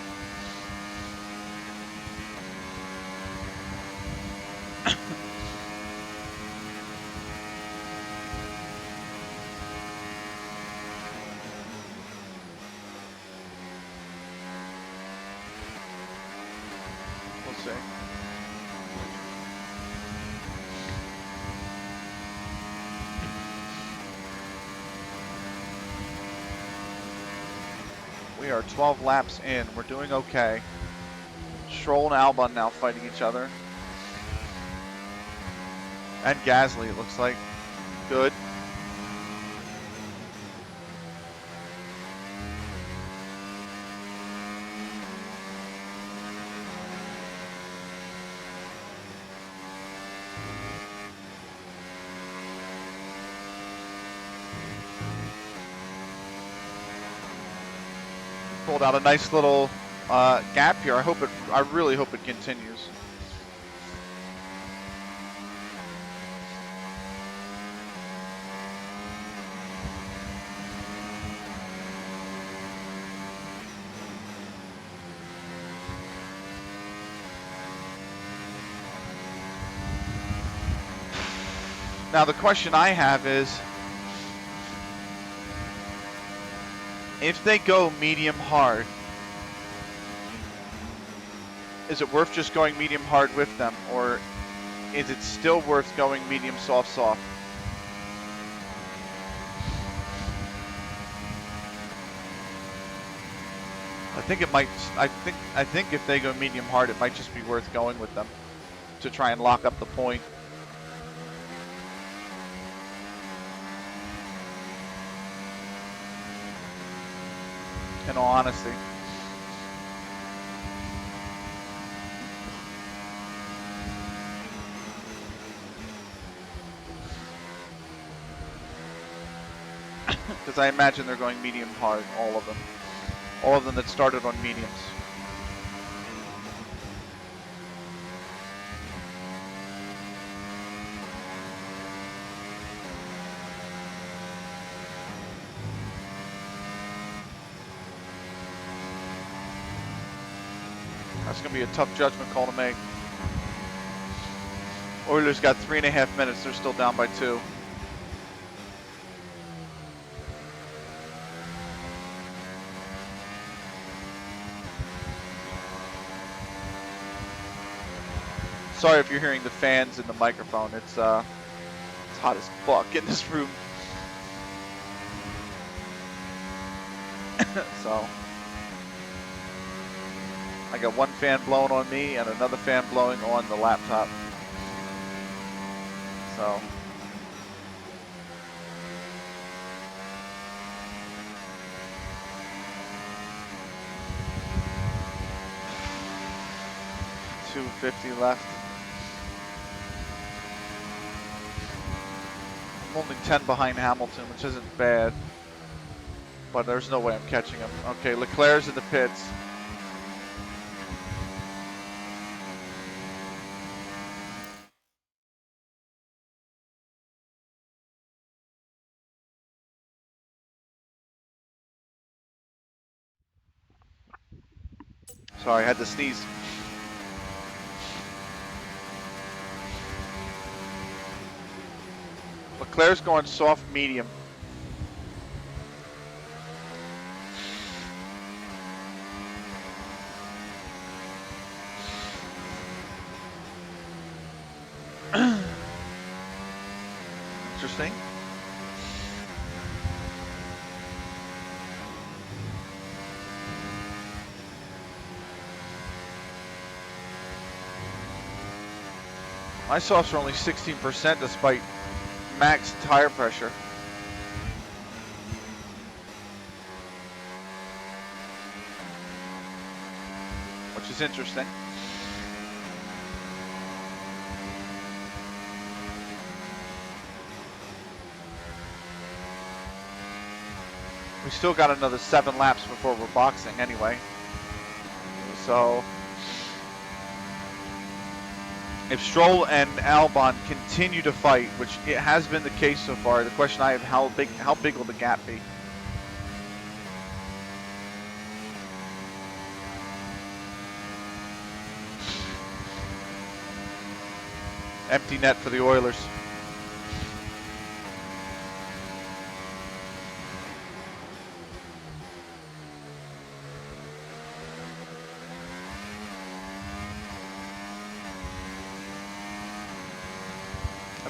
We are 12 laps in. We're doing okay. Stroll and Albon now fighting each other. And Gasly, it looks like. Good. Pulled out a nice little gap here. I really hope it continues. Now the question I have is, if they go medium hard, is it worth just going medium hard with them, or is it still worth going medium soft soft? I think it might. I think if they go medium hard, it might just be worth going with them. to try and lock up the point. In all honesty. Because I imagine they're going medium hard, all of them. All of them that started on mediums. That's going to be a tough judgment call to make. Oilers got 3.5 minutes. They're still down by 2. Sorry if you're hearing the fans in the microphone. It's hot as fuck in this room. So I got one fan blowing on me and another fan blowing on the laptop. So $250 left. I'm only 10 behind Hamilton, which isn't bad, but there's no way I'm catching him. Okay, Leclerc's in the pits. Sorry, I had to sneeze. Leclerc's going soft medium. Interesting. My softs are only 16% despite max tire pressure. Which is interesting. We still got another 7 laps before we're boxing anyway. So if Stroll and Albon continue to fight, which it has been the case so far, the question I have, how big will the gap be? Empty net for the Oilers.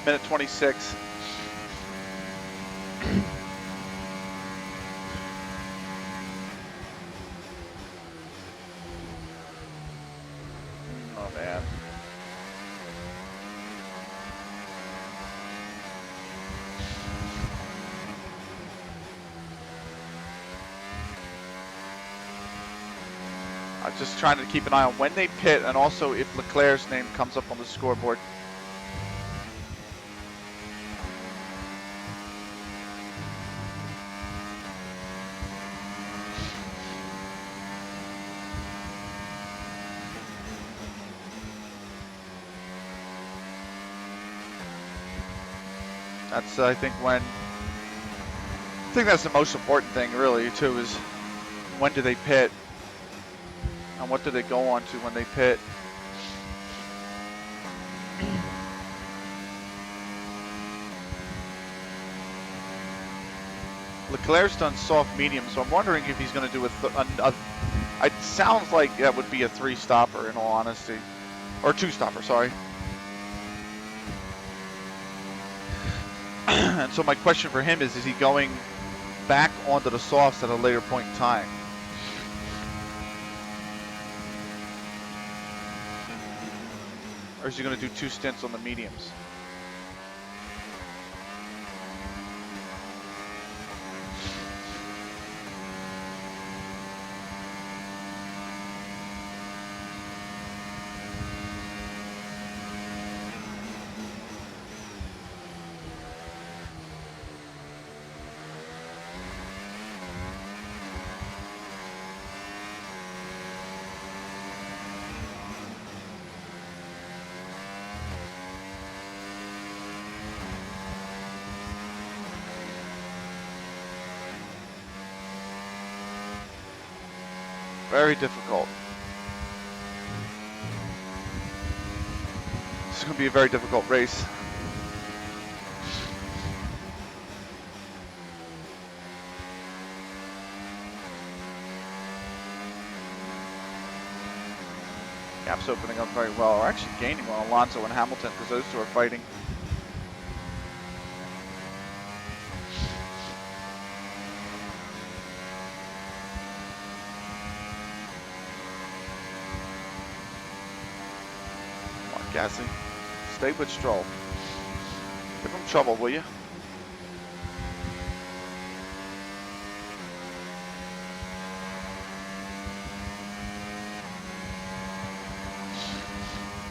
Minute 26. Oh man. I'm just trying to keep an eye on when they pit and also if Leclerc's name comes up on the scoreboard. That's, I think that's the most important thing, really, too, is when do they pit and what do they go on to when they pit. Leclerc's done soft medium, so I'm wondering if he's going to do it sounds like that would be a 3-stopper, in all honesty, or 2-stopper, sorry. And so my question for him is he going back onto the softs at a later point in time? Or is he going to do 2 stints on the mediums? Very difficult. This is going to be a very difficult race. Gap's opening up very well. We're actually gaining on Alonso and Hamilton because those two are fighting. Gasly, stay with Stroll. Give him trouble, will you?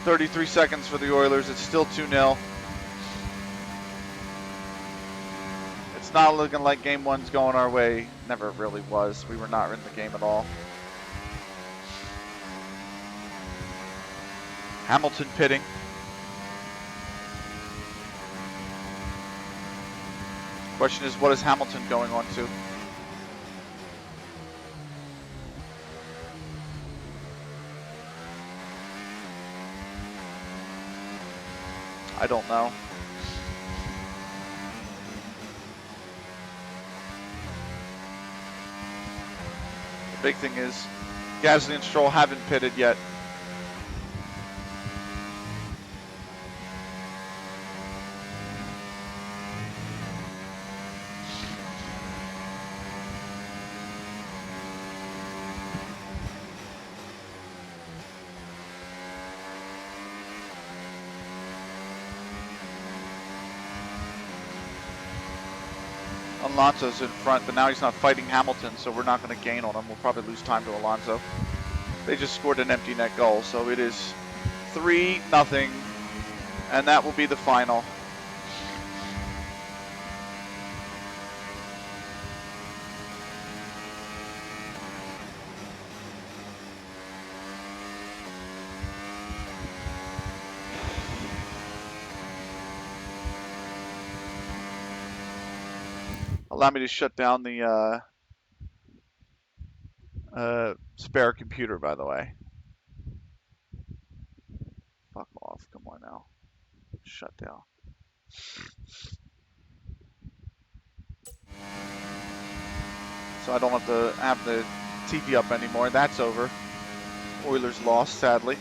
"33 seconds for the Oilers. It's still 2-0. It's not looking like game one's going our way. Never really was. We were not in the game at all. Hamilton pitting. Question is, what is Hamilton going on to? I don't know. The big thing is, Gasly and Stroll haven't pitted yet. Alonso's in front, but now he's not fighting Hamilton, so we're not going to gain on him. We'll probably lose time to Alonso. They just scored an empty net goal, so it is 3-0, and that will be the final. Allow me to shut down the spare computer, by the way. Fuck off. Come on now. Shut down. So I don't have to have the TV up anymore. That's over. Oilers lost, sadly.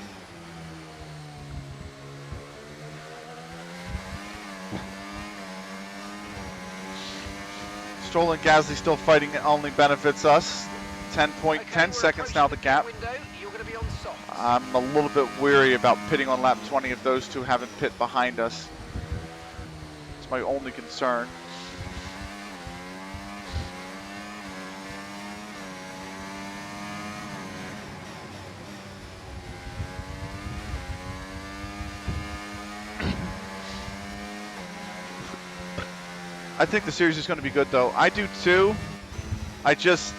Stroll and Gasly still fighting. It only benefits us. 10 seconds now the gap. I'm a little bit weary about pitting on lap 20 if those two haven't pit behind us. It's my only concern. I think the series is going to be good, though. I do, too. I just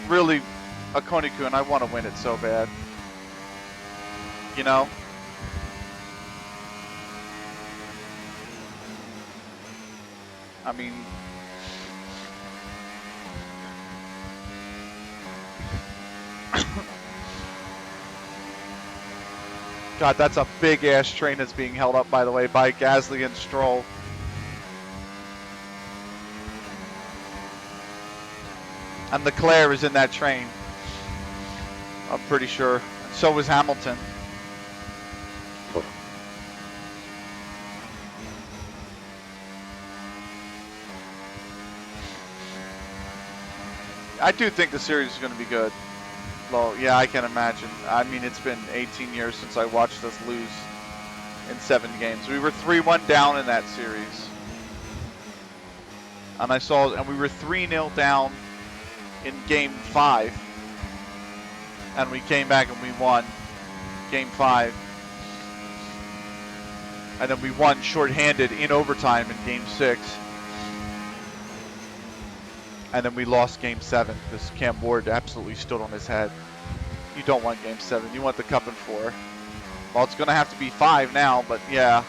really, a Koenigsegg, I want to win it so bad. You know? I mean... God, that's a big-ass train that's being held up, by the way, by Gasly and Stroll. And Leclerc is in that train. I'm pretty sure. And so is Hamilton. I do think the series is going to be good. Well, yeah, I can imagine. I mean, it's been 18 years since I watched us lose in 7 games. We were 3-1 down in that series. And we were 3-0 down in game 5. And we came back and we won game 5. And then we won shorthanded in overtime in game 6. And then we lost game 7 because Cam Ward absolutely stood on his head. You don't want game 7. You want the cup in 4. Well, it's going to have to be 5 now, but yeah.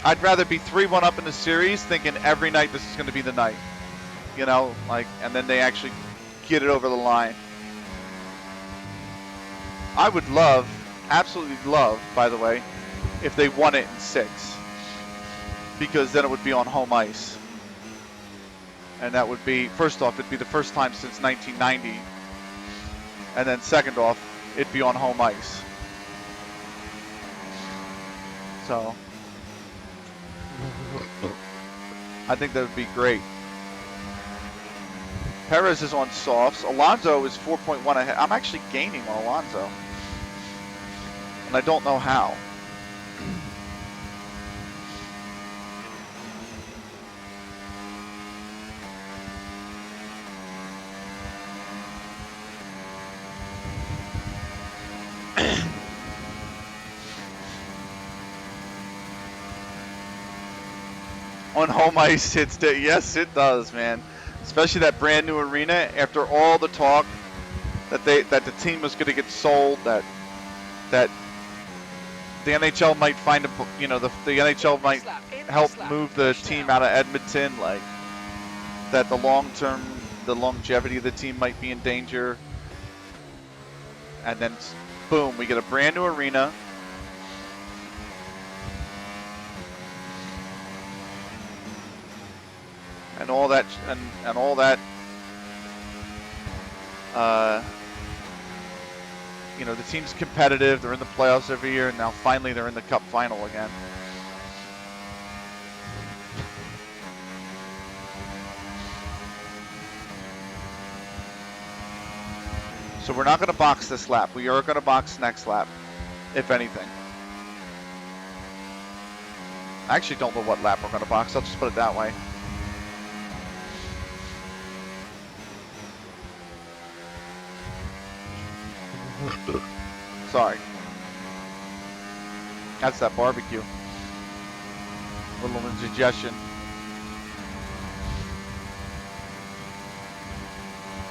I'd rather be 3-1 up in the series thinking every night this is going to be the night. You know, like, and then they actually get it over the line. I would love, absolutely love, by the way, if they won it in 6. Because then it would be on home ice. And that would be, first off, it'd be the first time since 1990. And then second off, it'd be on home ice. So, I think that would be great. Perez is on softs. Alonso is 4.1 ahead. I'm actually gaining on Alonso. And I don't know how. On home ice, yes, it does, man. Especially that brand new arena. After all the talk that the team was going to get sold, that the NHL might find the NHL might help move the team out of Edmonton, like that the longevity of the team might be in danger, and then boom, we get a brand new arena. And all that, and all that, you know, the team's competitive. They're in the playoffs every year, and now finally they're in the Cup final again. So we're not going to box this lap. We are going to box next lap, if anything. I actually don't know what lap we're going to box. I'll just put it that way. Sorry. That's that barbecue. Little indigestion.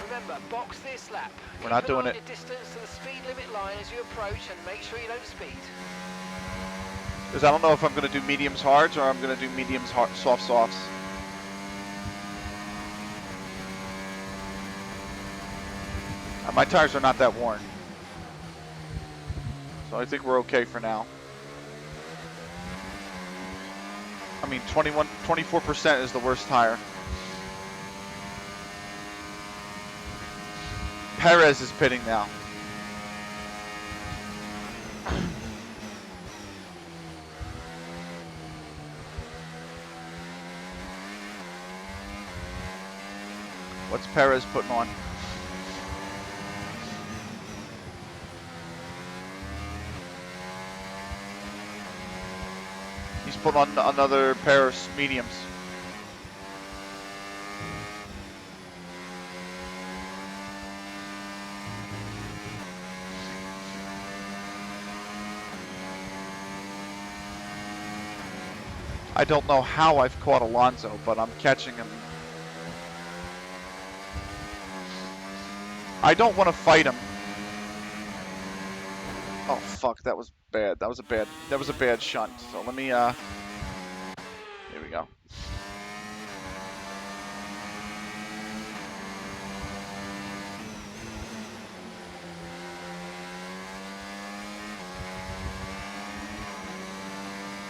Remember, box this lap. We're not doing it. Keep an eye on your distance to the speed limit line as you approach, and make sure you don't speed. Because I don't know if I'm going to do mediums hards or I'm going to do mediums hard, softs. My tires are not that worn. So I think we're okay for now. I mean, 24% is the worst tire. Perez is pitting now. What's Perez putting on? He's put on another pair of mediums. I don't know how I've caught Alonso, but I'm catching him. I don't want to fight him. Oh fuck, that was bad. That was a bad shunt. So let me here we go.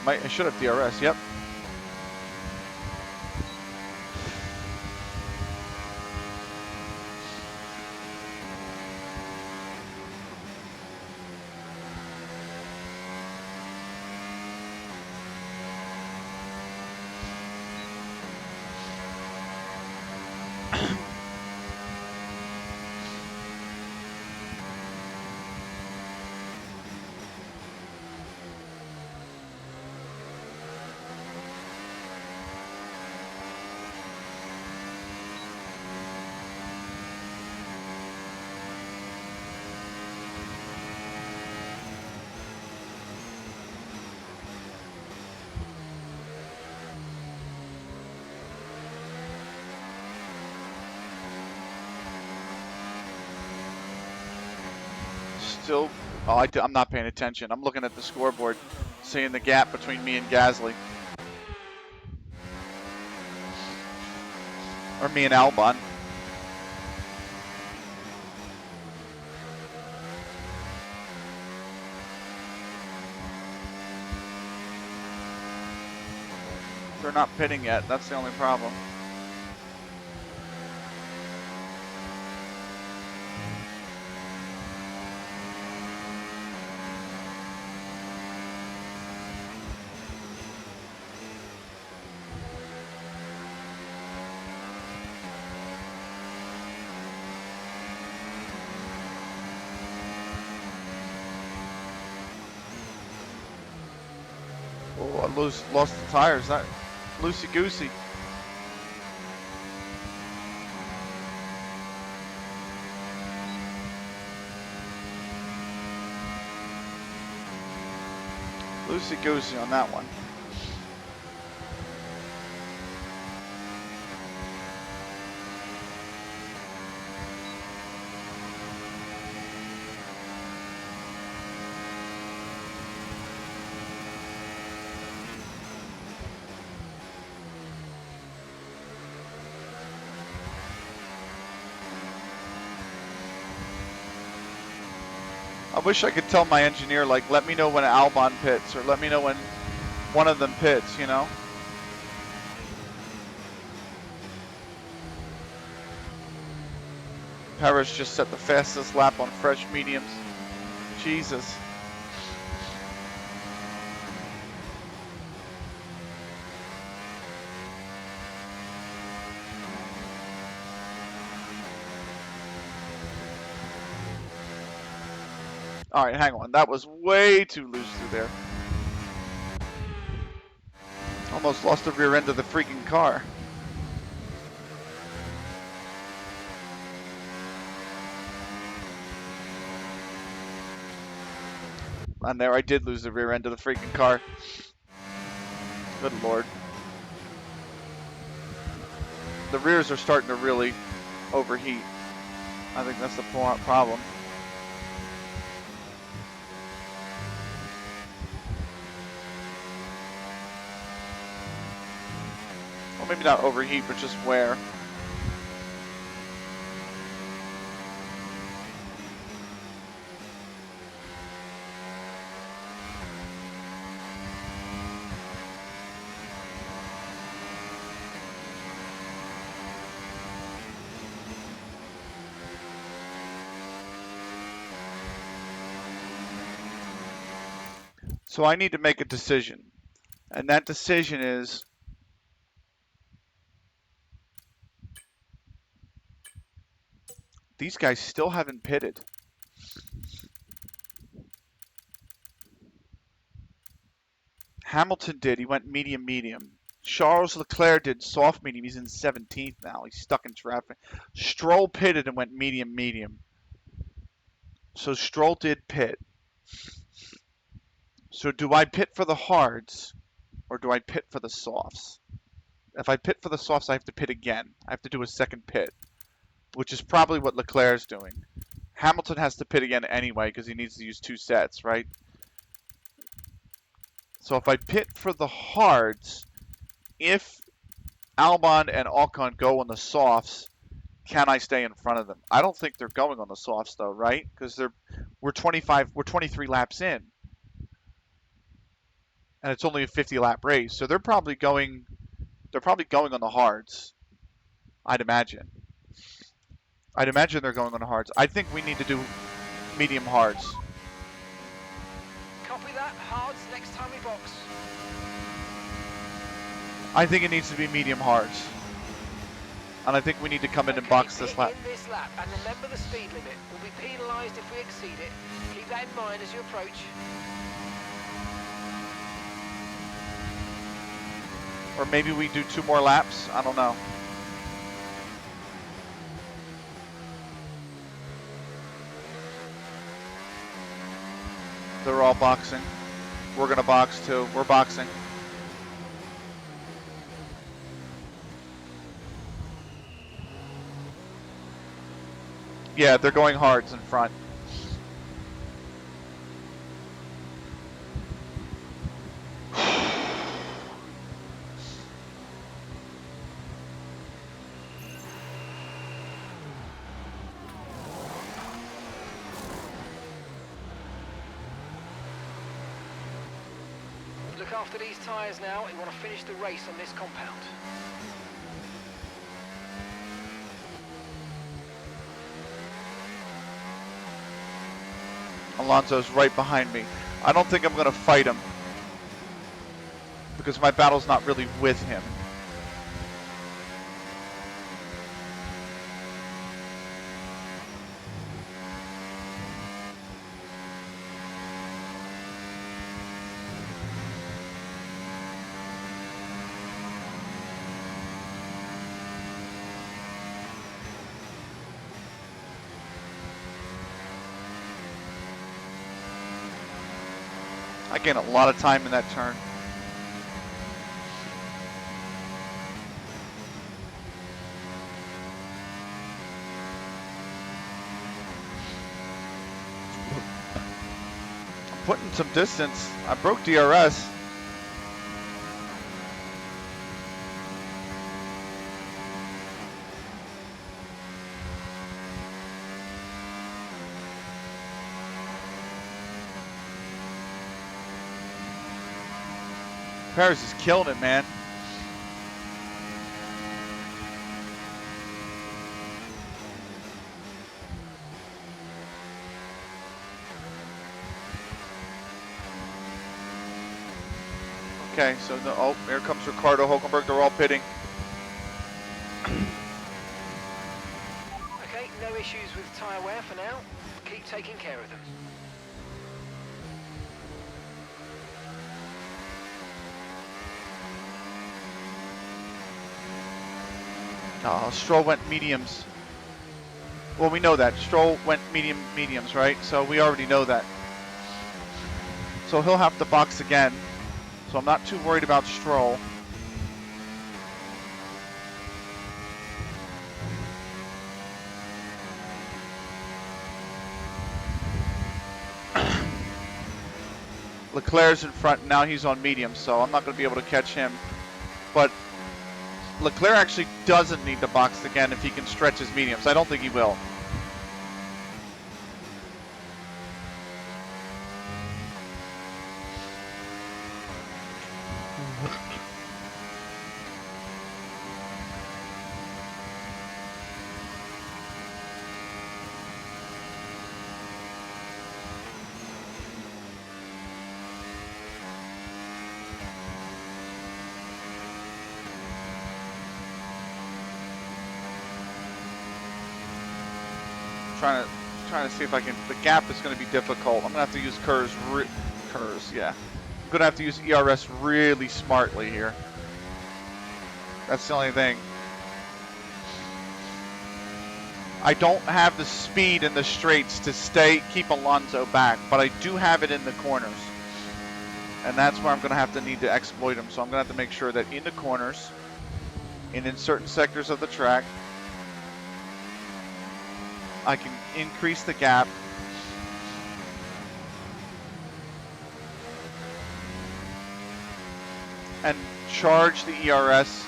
I should have DRS, yep. Still, oh, I'm not paying attention. I'm looking at the scoreboard, seeing the gap between me and Gasly. Or me and Albon. They're not pitting yet. That's the only problem. Oh, I lost the tires. That loosey-goosey. Loosey-goosey on that one. I wish I could tell my engineer, like, let me know when Albon pits, or let me know when one of them pits, you know? Perez just set the fastest lap on fresh mediums. Jesus. All right, hang on. That was way too loose through there. Almost lost the rear end of the freaking car. And there I did lose the rear end of the freaking car. Good Lord. The rears are starting to really overheat. I think that's the problem. Well, maybe not overheat, but just wear. So I need to make a decision. And that decision is these guys still haven't pitted. Hamilton did. He went medium. Charles Leclerc did soft medium. He's in 17th now. He's stuck in traffic. Stroll pitted and went medium. So Stroll did pit. So do I pit for the hards or do I pit for the softs? If I pit for the softs, I have to pit again. I have to do a second pit, which is probably what Leclerc's doing. Hamilton has to pit again anyway because he needs to use 2 sets, right? So if I pit for the hards, if Albon and Ocon go on the softs, can I stay in front of them? I don't think they're going on the softs though, right? Because we're 23 laps in. And it's only a 50-lap race. So they're probably going on the hards. I'd imagine they're going on the hards. I think we need to do medium hards. Copy that. Hards next time we box. I think it needs to be medium hards. And I think we need to come in and box this lap. In this lap, and remember the speed limit. We'll be penalised if we exceed it. Keep that in mind as you approach. Or maybe we do 2 more laps. I don't know. They're all boxing. We're going to box too. We're boxing. Yeah, they're going hards in front. after these tyres now. You want to finish the race on this compound. Alonso's right behind me. I don't think I'm going to fight him because my battle's not really with him. I gain a lot of time in that turn. I'm putting some distance. I broke DRS. Paris is killing it, man. Okay, so no, oh, here comes Ricardo, Hulkenberg, they're all pitting. Okay, no issues with tyre wear for now. Keep taking care of them. Oh, Stroll went mediums. Well, we know that. Stroll went mediums, right? So we already know that. So he'll have to box again. So I'm not too worried about Stroll. Leclerc's in front, now he's on medium, so I'm not going to be able to catch him. But Leclerc actually doesn't need to box again if he can stretch his mediums. I don't think he will. Trying to see if I can. The gap is going to be difficult. I'm going to have to use yeah. I'm going to have to use ERS really smartly here. That's the only thing. I don't have the speed in the straights to keep Alonso back, but I do have it in the corners. And that's where I'm going to need to exploit him. So I'm going to have to make sure that in the corners and in certain sectors of the track, I can increase the gap and charge the ERS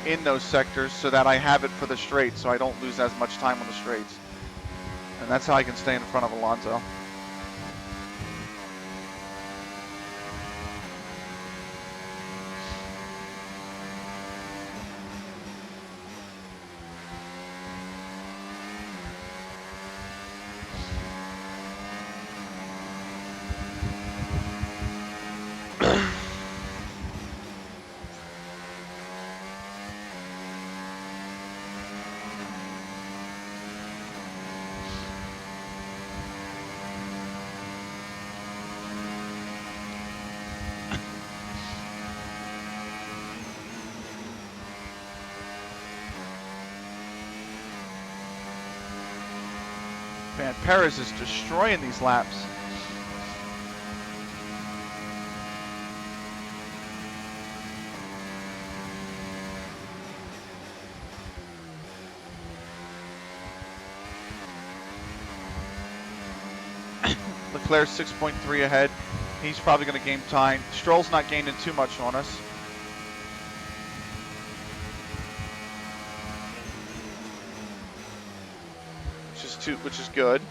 in those sectors so that I have it for the straights, so I don't lose as much time on the straights. And that's how I can stay in front of Alonso. Man, Perez is destroying these laps. Leclerc's 6.3 ahead. He's probably going to gain time. Stroll's not gaining too much on us. Which is good.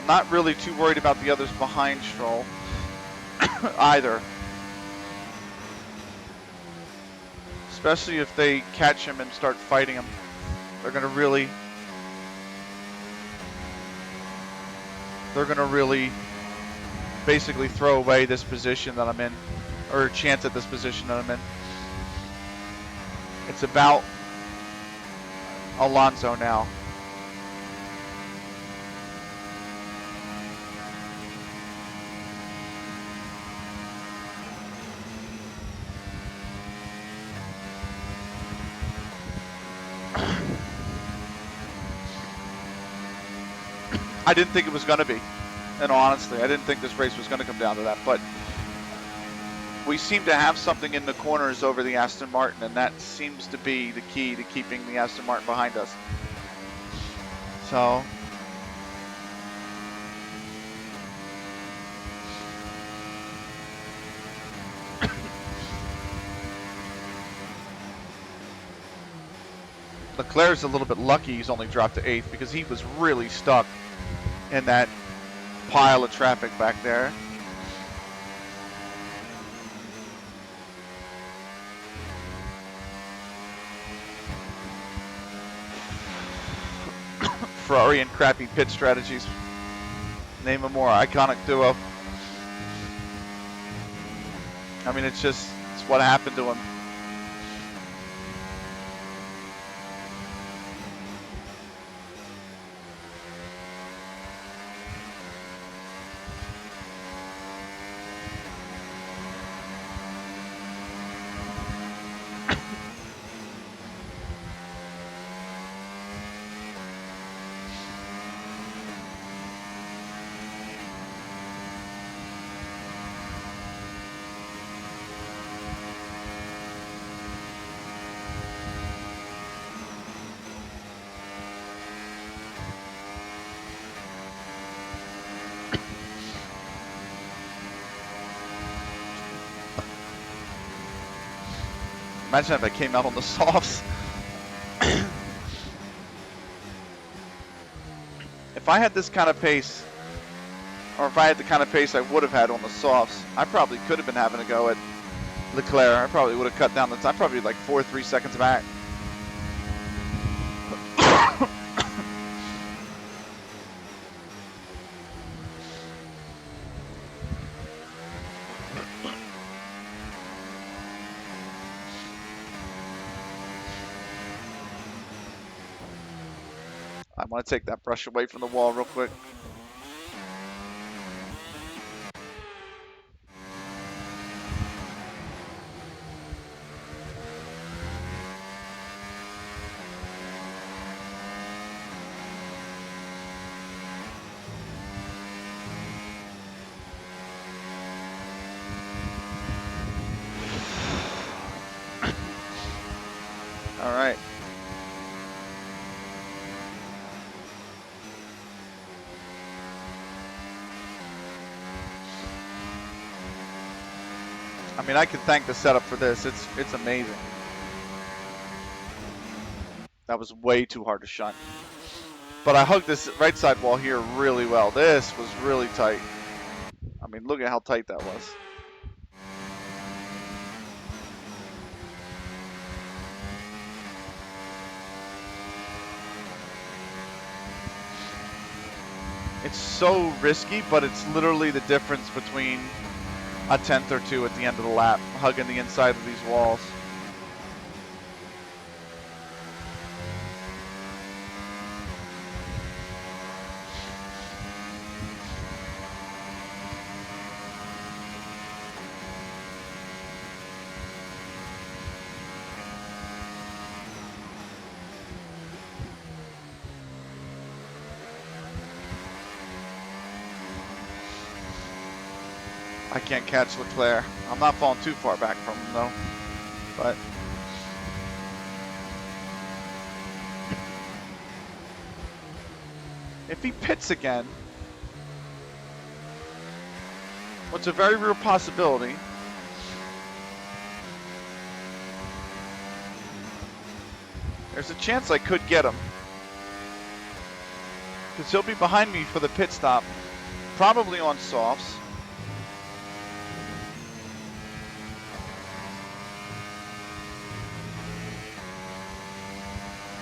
not really too worried about the others behind Stroll either. Especially if they catch him and start fighting him. They're gonna really basically throw away this position that I'm in, or a chance at this position that I'm in. It's about Alonso now. I didn't think it was going to be, and honestly, I didn't think this race was going to come down to that, but we seem to have something in the corners over the Aston Martin, and that seems to be the key to keeping the Aston Martin behind us. So, Leclerc's a little bit lucky he's only dropped to 8th because he was really stuck in that pile of traffic back there. Ferrari and crappy pit strategies. Name a more iconic duo. I mean, it's what happened to him. Imagine if I came out on the softs. If I had this kind of pace, or if I had the kind of pace I would have had on the softs, I probably could have been having to go at Leclerc. I probably would have cut down the time, probably like 4 or 3 seconds back. I want to take that brush away from the wall real quick. All right. I mean, I can thank the setup for this. It's amazing. That was way too hard to shunt. But I hugged this right side wall here really well. This was really tight. I mean, look at how tight that was. It's so risky, but it's literally the difference between a 10th or 2 at the end of the lap, hugging the inside of these walls. I can't catch Leclerc. I'm not falling too far back from him though, but if he pits again, what's a very real possibility, there's a chance I could get him. Because he'll be behind me for the pit stop, probably on softs.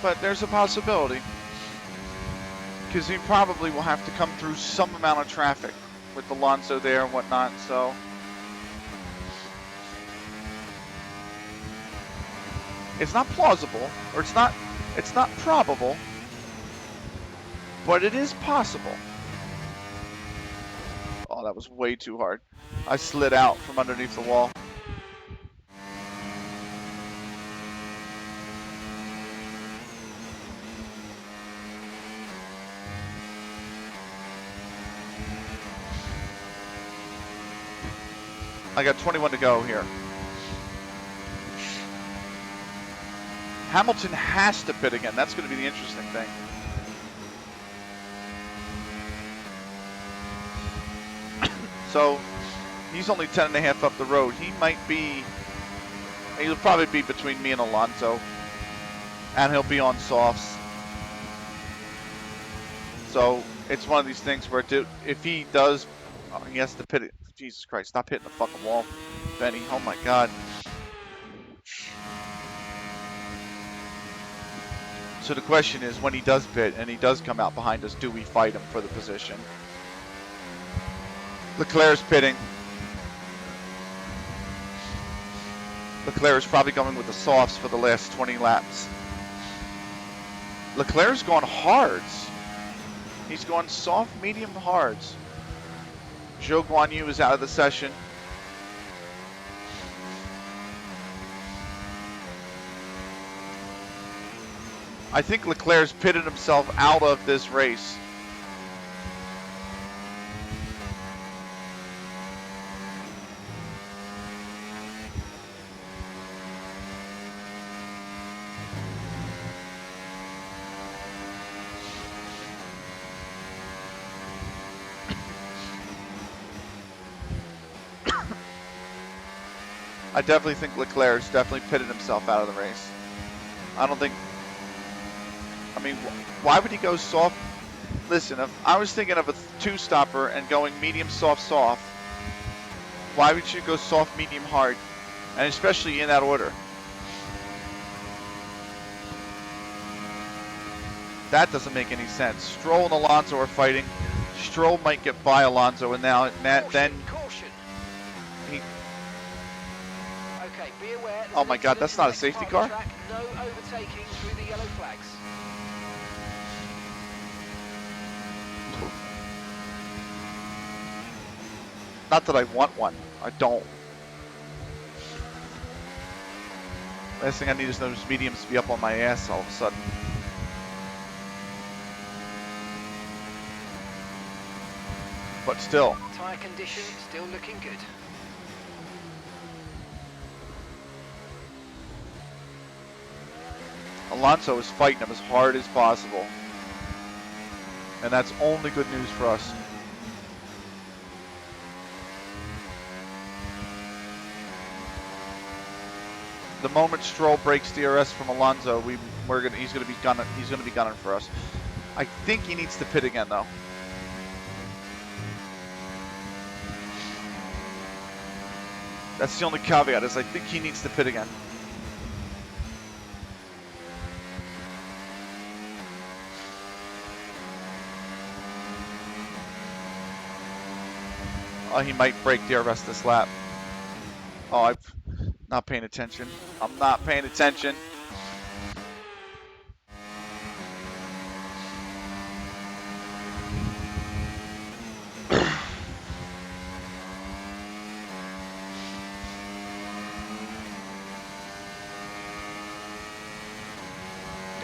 But there's a possibility. Because he probably will have to come through some amount of traffic with Alonso there and whatnot, so. It's not plausible, or it's not probable, but it is possible. Oh, that was way too hard. I slid out from underneath the wall. I got 21 to go here. Hamilton has to pit again. That's going to be the interesting thing. So he's only 10.5 up the road. He'll probably be between me and Alonso, and he'll be on softs. So it's one of these things where if he does, he has to pit it. Jesus Christ, stop hitting the fucking wall, Benny. Oh my God. So the question is, when he does pit and he does come out behind us, do we fight him for the position? Leclerc's pitting. Leclerc is probably going with the softs for the last 20 laps. Leclerc's going hards. He's going soft, medium, hards. Zhou Guanyu is out of the session. I think Leclerc's pitted himself out of this race. I definitely think Leclerc's definitely pitted himself out of the race. I don't think... I mean, why would he go soft? Listen, if I was thinking of a two-stopper and going medium, soft, soft, why would you go soft, medium, hard? And especially in that order. That doesn't make any sense. Stroll and Alonso are fighting. Stroll might get by Alonso, and now then... Caution. He... Okay, be aware. Oh my God, that's not a safety car? Track, no overtaking through the yellow flags. Not that I want one. I don't. Last thing I need is those mediums to be up on my ass all of a sudden. But still. Tyre condition still looking good. Alonso is fighting him as hard as possible. And that's only good news for us. The moment Stroll breaks DRS from Alonso, he's gonna be gunning for us. I think he needs to pit again though. That's the only caveat, is I think he needs to pit again. Oh, he might break DRS this lap. Oh, I'm not paying attention. I'm not paying attention.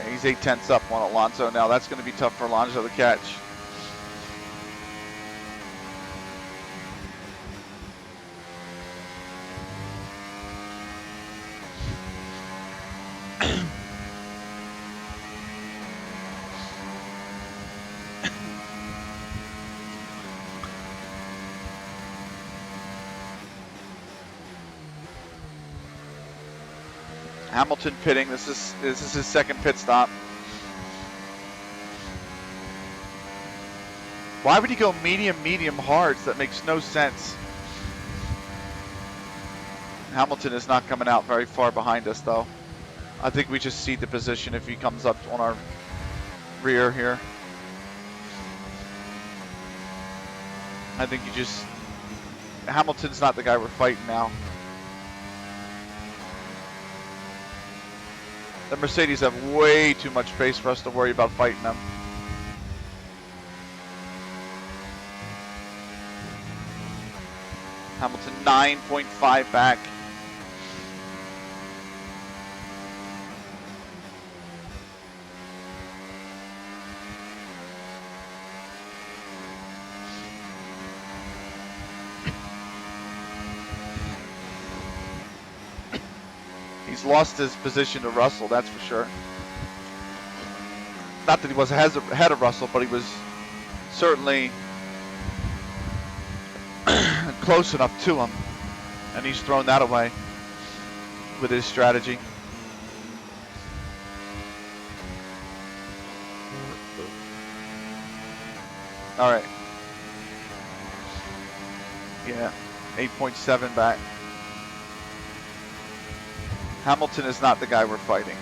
He's 8/10 up on Alonso now. That's going to be tough for Alonso to catch. Hamilton pitting. This is his second pit stop. Why would he go medium, medium, hards? That makes no sense. Hamilton is not coming out very far behind us, though. I think we just cede the position if he comes up on our rear here. I think you just... Hamilton's not the guy we're fighting now. The Mercedes have way too much space for us to worry about fighting them. Hamilton 9.5 back. He's lost his position to Russell, that's for sure. Not that he was ahead of Russell, but he was certainly close enough to him. And he's thrown that away with his strategy. All right. Yeah, 8.7 back. Hamilton is not the guy we're fighting.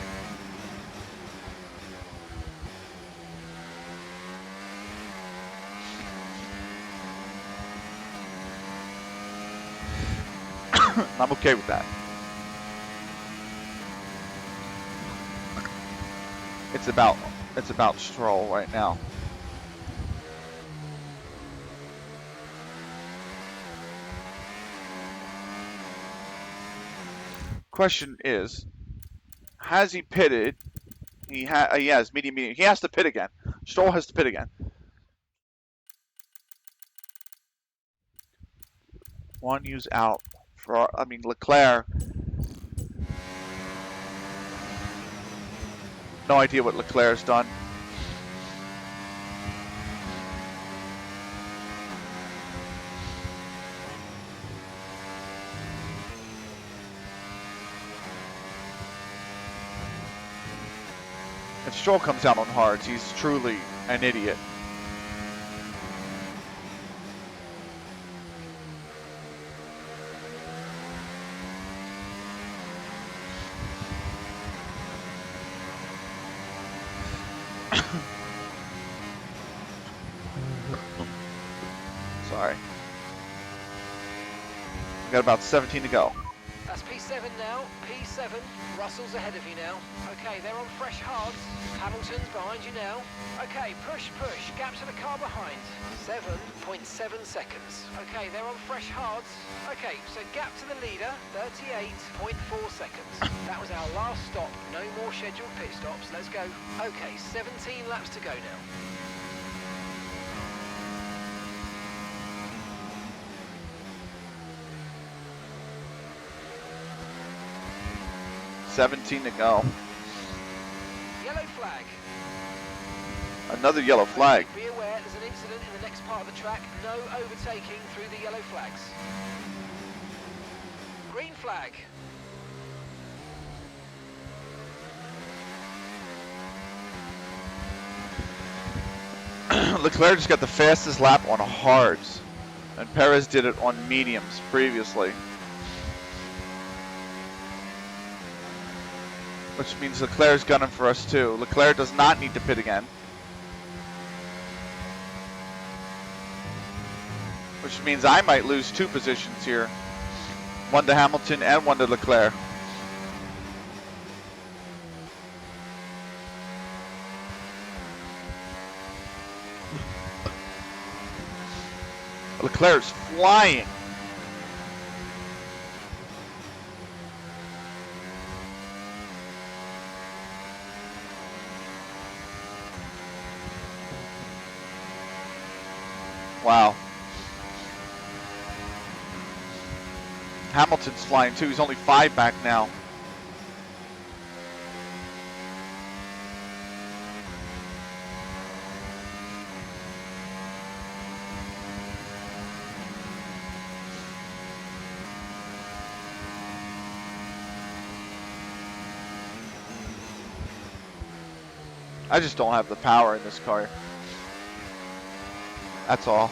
I'm okay with that. It's about Stroll right now. Question is, has he pitted? He has medium. He has to pit again. Stroll has to pit again. One use out for, Leclerc. No idea what Leclerc's done. If Stroll comes out on hards, he's truly an idiot. Sorry. We got about 17 to go. That's P7 now, P7. Russell's ahead of you now. Okay, they're on fresh hards. Hamilton's behind you now. Okay, push, push. Gap to the car behind. 7.7 seconds. Okay, they're on fresh hards. Okay, so gap to the leader, 38.4 seconds. That was our last stop. No more scheduled pit stops. Let's go. Okay, 17 laps to go now. $17 to go. Yellow flag. Another yellow flag. Be aware there's an incident in the next part of the track. No overtaking through the yellow flags. Green flag. Leclerc just got the fastest lap on hards, and Perez did it on mediums previously. Which means Leclerc's gunning for us too. Leclerc does not need to pit again. Which means I might lose 2 positions here. One to Hamilton and one to Leclerc. Leclerc's flying. Wow. Hamilton's flying too. He's only 5 back now. I just don't have the power in this car. That's all.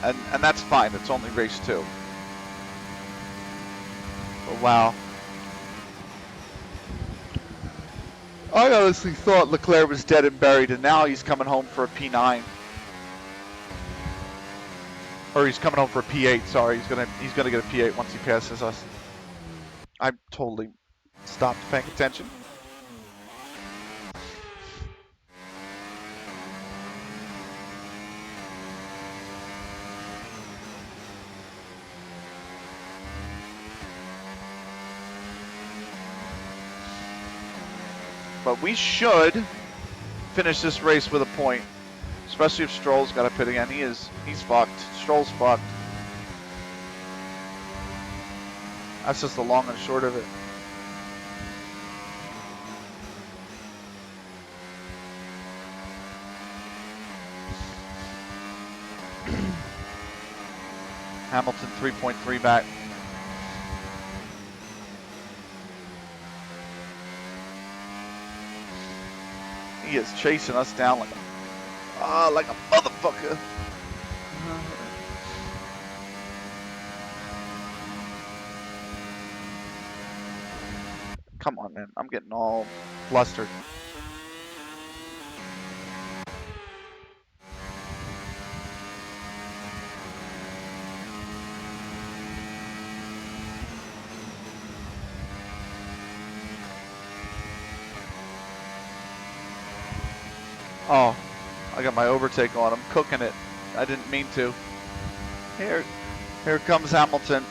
And that's fine. It's only race 2. But wow. I honestly thought Leclerc was dead and buried, and now he's coming home for a P9. Or he's coming home for a P8. Sorry, he's gonna get a P8 once he passes us. I totally stopped paying attention. But we should finish this race with a point, especially if Stroll's got a pit again. He's fucked. Stroll's fucked. That's just the long and short of it. Hamilton 3.3 back. He is chasing us down like a motherfucker. Come on, man. I'm getting all flustered. Oh, I got my overtake on. I'm cooking it. I didn't mean to. Here comes Hamilton.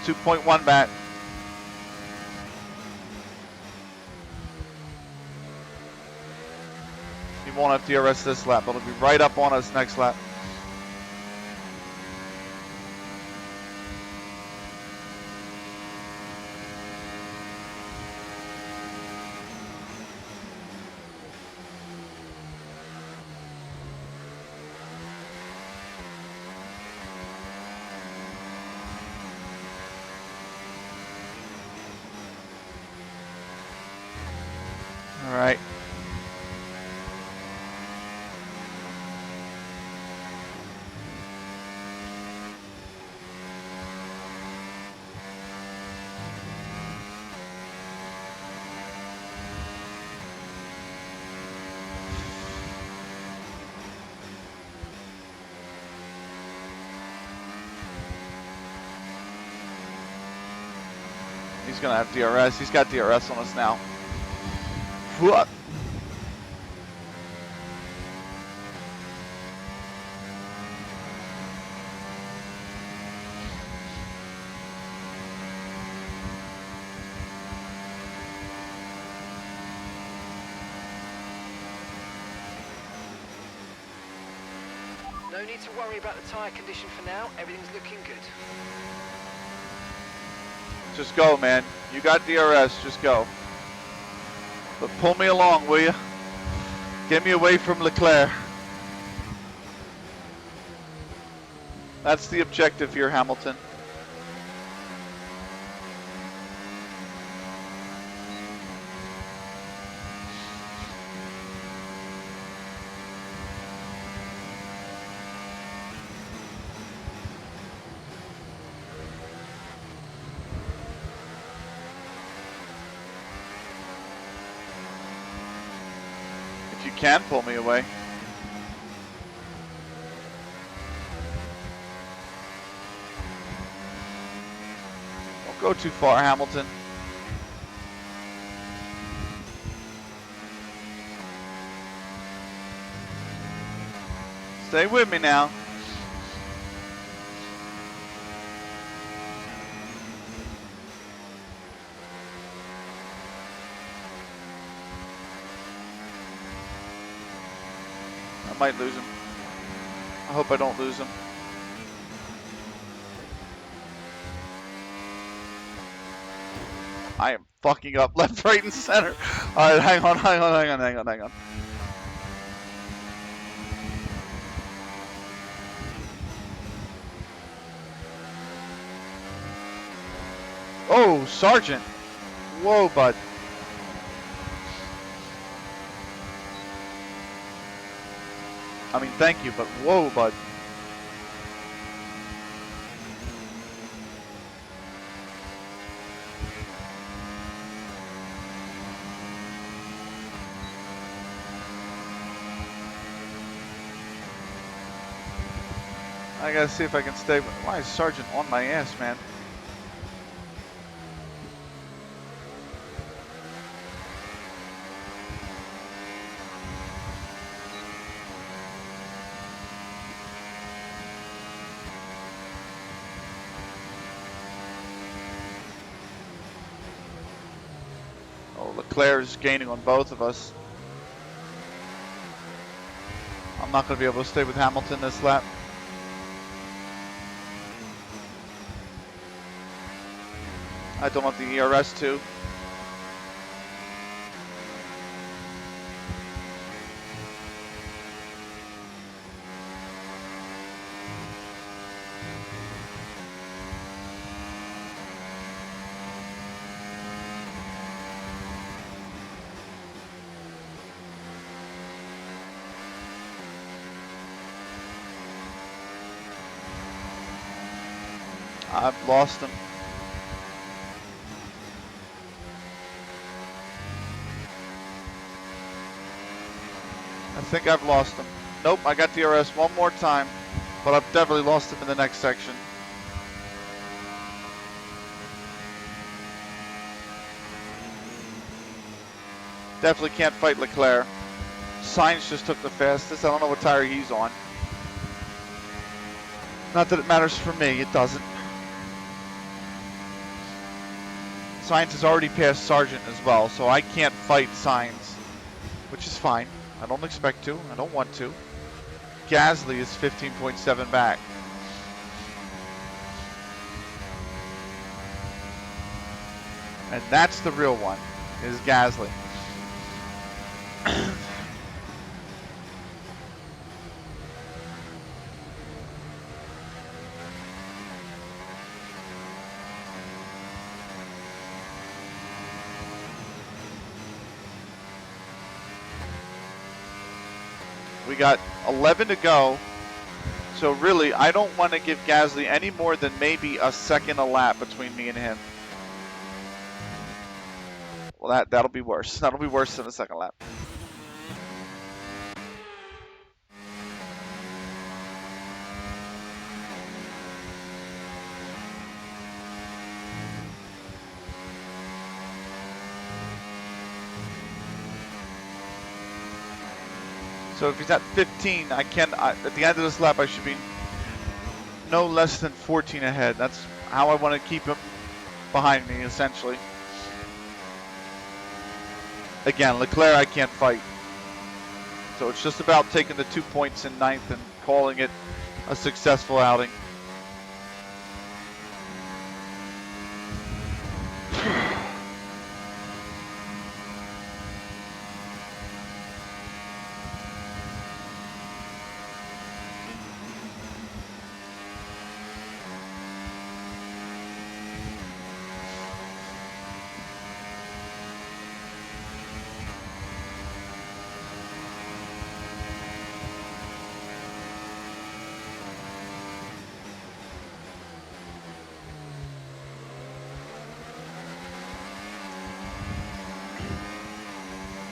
2.1 back. He won't have DRS this lap, but it'll be right up on us next lap. All right. He's gonna have DRS. He's got DRS on us now. What? No need to worry about the tyre condition for now. Everything's looking good. Just go, man. You got DRS. Just go. But pull me along, will you? Get me away from Leclerc. That's the objective here, Hamilton. If you can pull me away. Don't go too far, Hamilton. Stay with me now. I might lose him. I hope I don't lose him. I am fucking up left, right, and center. All right, hang on. Oh, Sergeant. Whoa, bud. I mean, thank you, but whoa, bud. I gotta see if I can stay. Why is Sargent on my ass, man? Oh, Leclerc is gaining on both of us. I'm not gonna be able to stay with Hamilton this lap. I don't have the ERS too. I've lost him. I think I've lost him. Nope, I got DRS one more time, but I've definitely lost him in the next section. Definitely can't fight Leclerc. Sainz just took the fastest. I don't know what tire he's on. Not that it matters for me, it doesn't. Sainz has already passed Sargent as well, so I can't fight Sainz, which is fine. I don't expect to. I don't want to. Gasly is 15.7 back. And that's the real one, is Gasly. We got 11 to go. So really, I don't want to give Gasly any more than maybe a second a lap between me and him. Well, that'll be worse. That'll be worse than a second lap. So if he's at 15, at the end of this lap, I should be no less than 14 ahead. That's how I want to keep him behind me, essentially. Again, Leclerc I can't fight. So it's just about taking the 2 points in ninth and calling it a successful outing.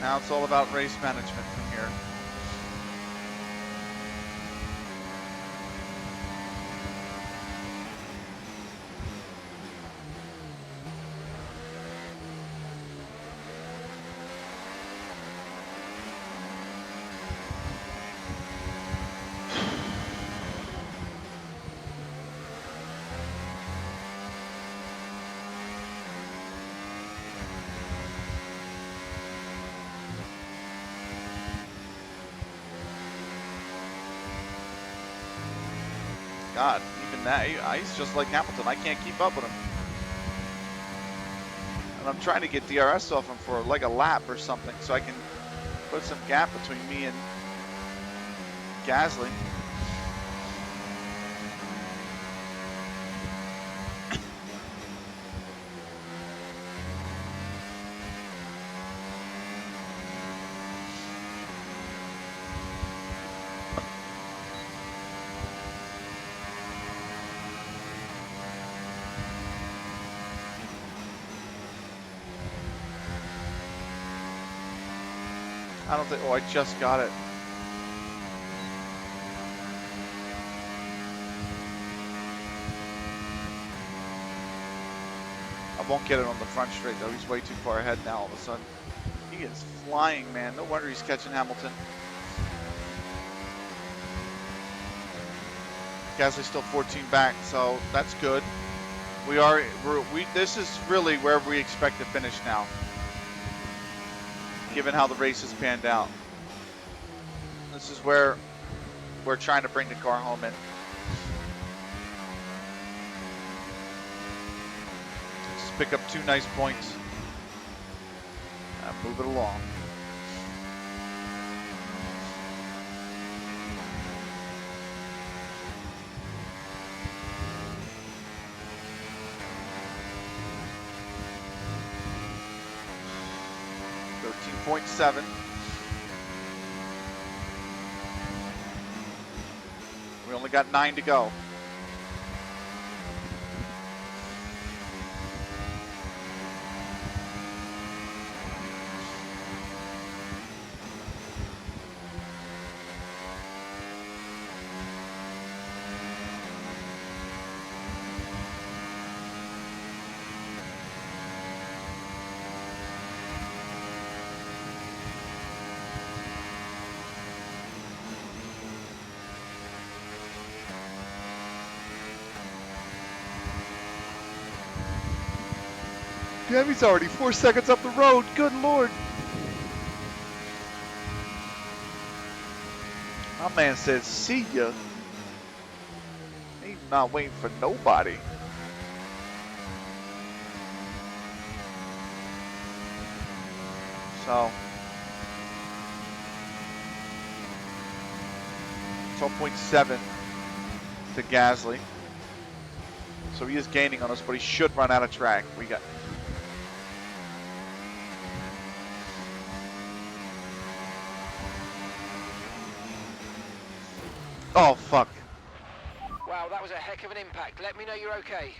Now it's all about race management from here. God, even that, he's just like Hamilton. I can't keep up with him. And I'm trying to get DRS off him for like a lap or something so I can put some gap between me and Gasly. I don't think, oh, I just got it. I won't get it on the front straight though. He's way too far ahead now all of a sudden. He is flying, man. No wonder he's catching Hamilton. Gasly's still 14 back, so that's good. This is really where we expect to finish now, given how the race has panned out. This is where we're trying to bring the car home in. Just pick up 2 nice points and move it along. .7. We only got 9 to go. Damn, he's already 4 seconds up the road. Good Lord. My man says, see ya. He's not waiting for nobody. So, 12.7 to Gasly. So he is gaining on us, but he should run out of track. We got... Oh, fuck. Wow, that was a heck of an impact. Let me know you're okay.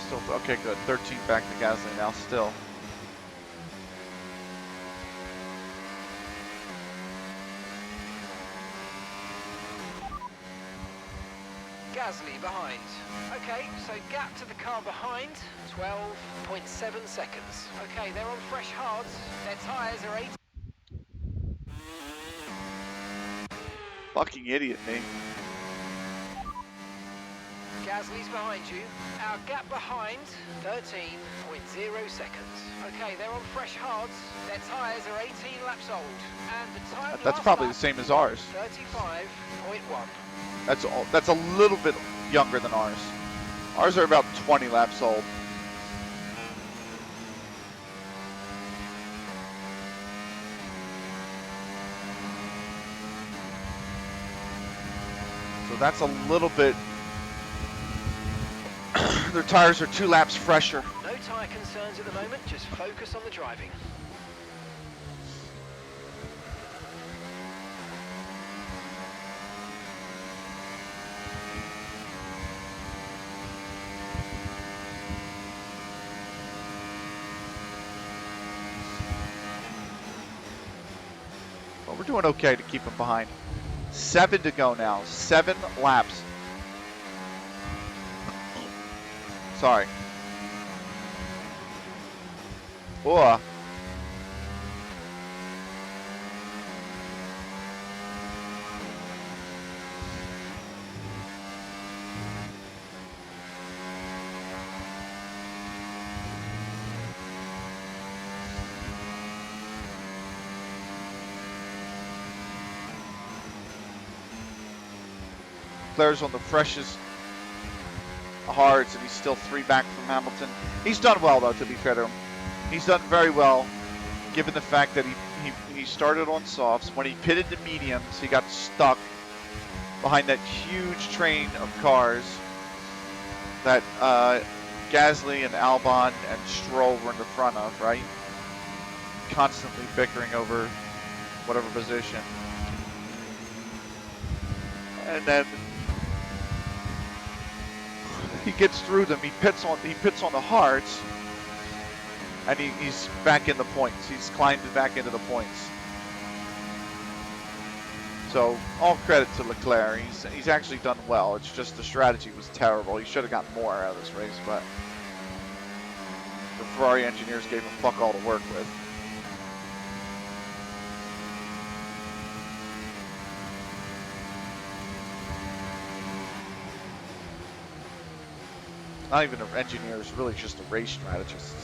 Still, okay, good. 13 back to Gasly now still. Gasly behind. Okay, so gap to the car behind, 12.7 seconds. Okay, they're on fresh hards. Their tyres are 8. Fucking idiot, me. Gasly's behind you. Our gap behind, 13.0 seconds. Okay, they're on fresh hards. Their tyres are 18 laps old. And the time That's probably the same as ours. 35.1. That's a little bit younger than ours. Ours are about 20 laps old. So that's a little bit... Their tires are 2 laps fresher. No tyre concerns at the moment, just focus on the driving. Well, we're doing okay to keep them behind. 7 to go now. 7 laps. Sorry. Whoa. Leclerc's on the freshest hards, and he's still 3 back from Hamilton. He's done well, though, to be fair to him. He's done very well given the fact that he started on softs. When he pitted to mediums, he got stuck behind that huge train of cars that Gasly and Albon and Stroll were in the front of, right? Constantly bickering over whatever position. And then he gets through them. He pits on the hards, and he's back in the points. He's climbed back into the points. So all credit to Leclerc. He's actually done well. It's just the strategy was terrible. He should have gotten more out of this race, but the Ferrari engineers gave him fuck all to work with. Not even an engineer, it's really just a race strategist.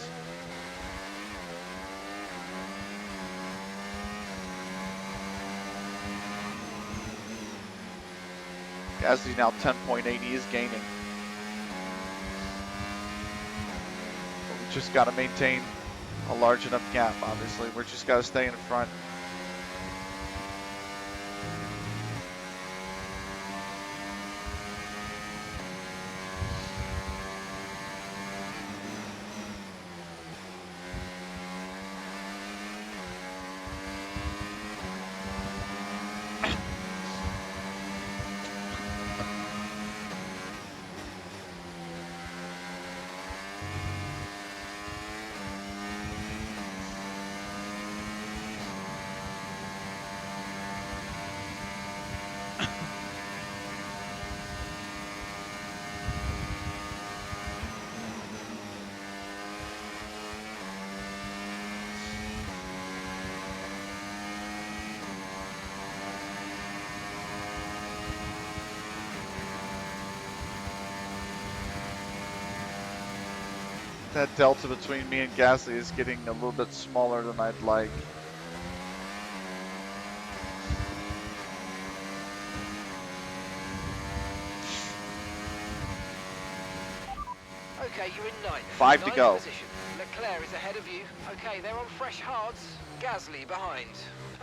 Gasly's now 10.8, he is gaining. But we just got to maintain a large enough gap, obviously. We're just got to stay in front. That delta between me and Gasly is getting a little bit smaller than I'd like. Okay, you're in ninth. 5 to go. Position. Leclerc is ahead of you. Okay, they're on fresh hards. Gasly behind.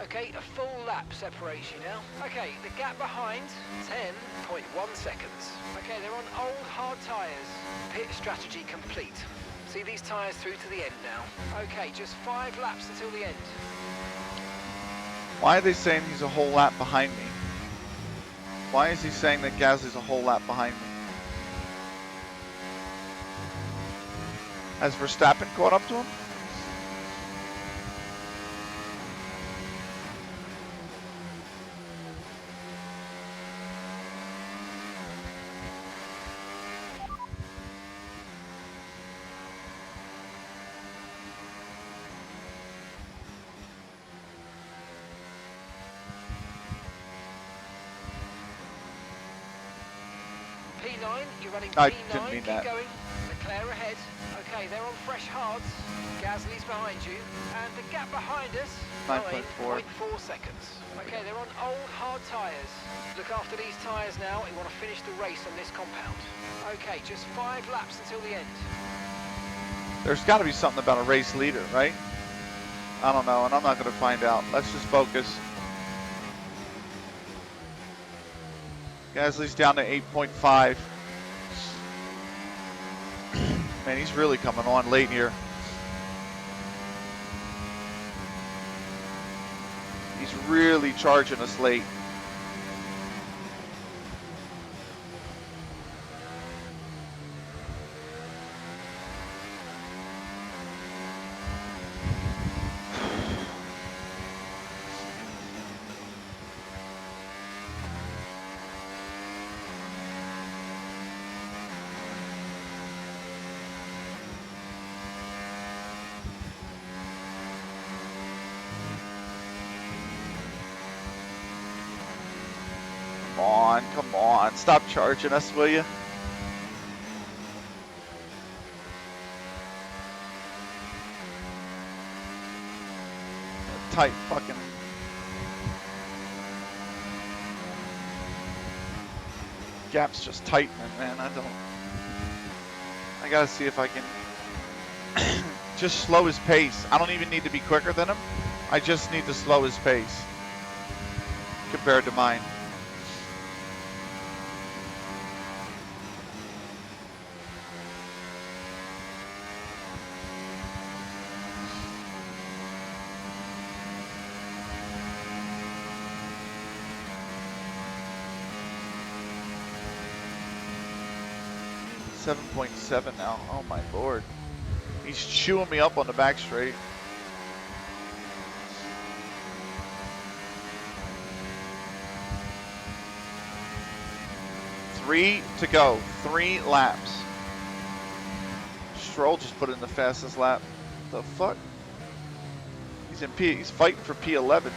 Okay, a full lap separates you now. Okay, the gap behind, 10.1 seconds. Okay, they're on old hard tyres. Pit strategy complete. See these tyres through to the end now. Okay, just 5 laps until the end. Why are they saying he's a whole lap behind me? Why is he saying that Gasly's a whole lap behind me? Has Verstappen caught up to him? P9, you're running I P9, didn't mean keep that. going. Leclerc ahead. Okay, they're on fresh hards. Gasly's behind you. And the gap behind us, 9.4 seconds. Okay, they're on old hard tyres. Look after these tyres now. You want to finish the race on this compound. Okay, just 5 laps until the end. There's got to be something about a race leader, right? I don't know, and I'm not going to find out. Let's just focus. Gasly's down to 8.5. Man, he's really coming on late here. He's really charging us late. Come on, stop charging us, will you? Tight fucking... Gap's just tightening, man. I gotta see if I can just slow his pace. I don't even need to be quicker than him. I just need to slow his pace compared to mine. .7 now. Oh my lord. He's chewing me up on the back straight. Three to go. 3 laps. Stroll just put in the fastest lap. The fuck? He's in P. He's fighting for P11.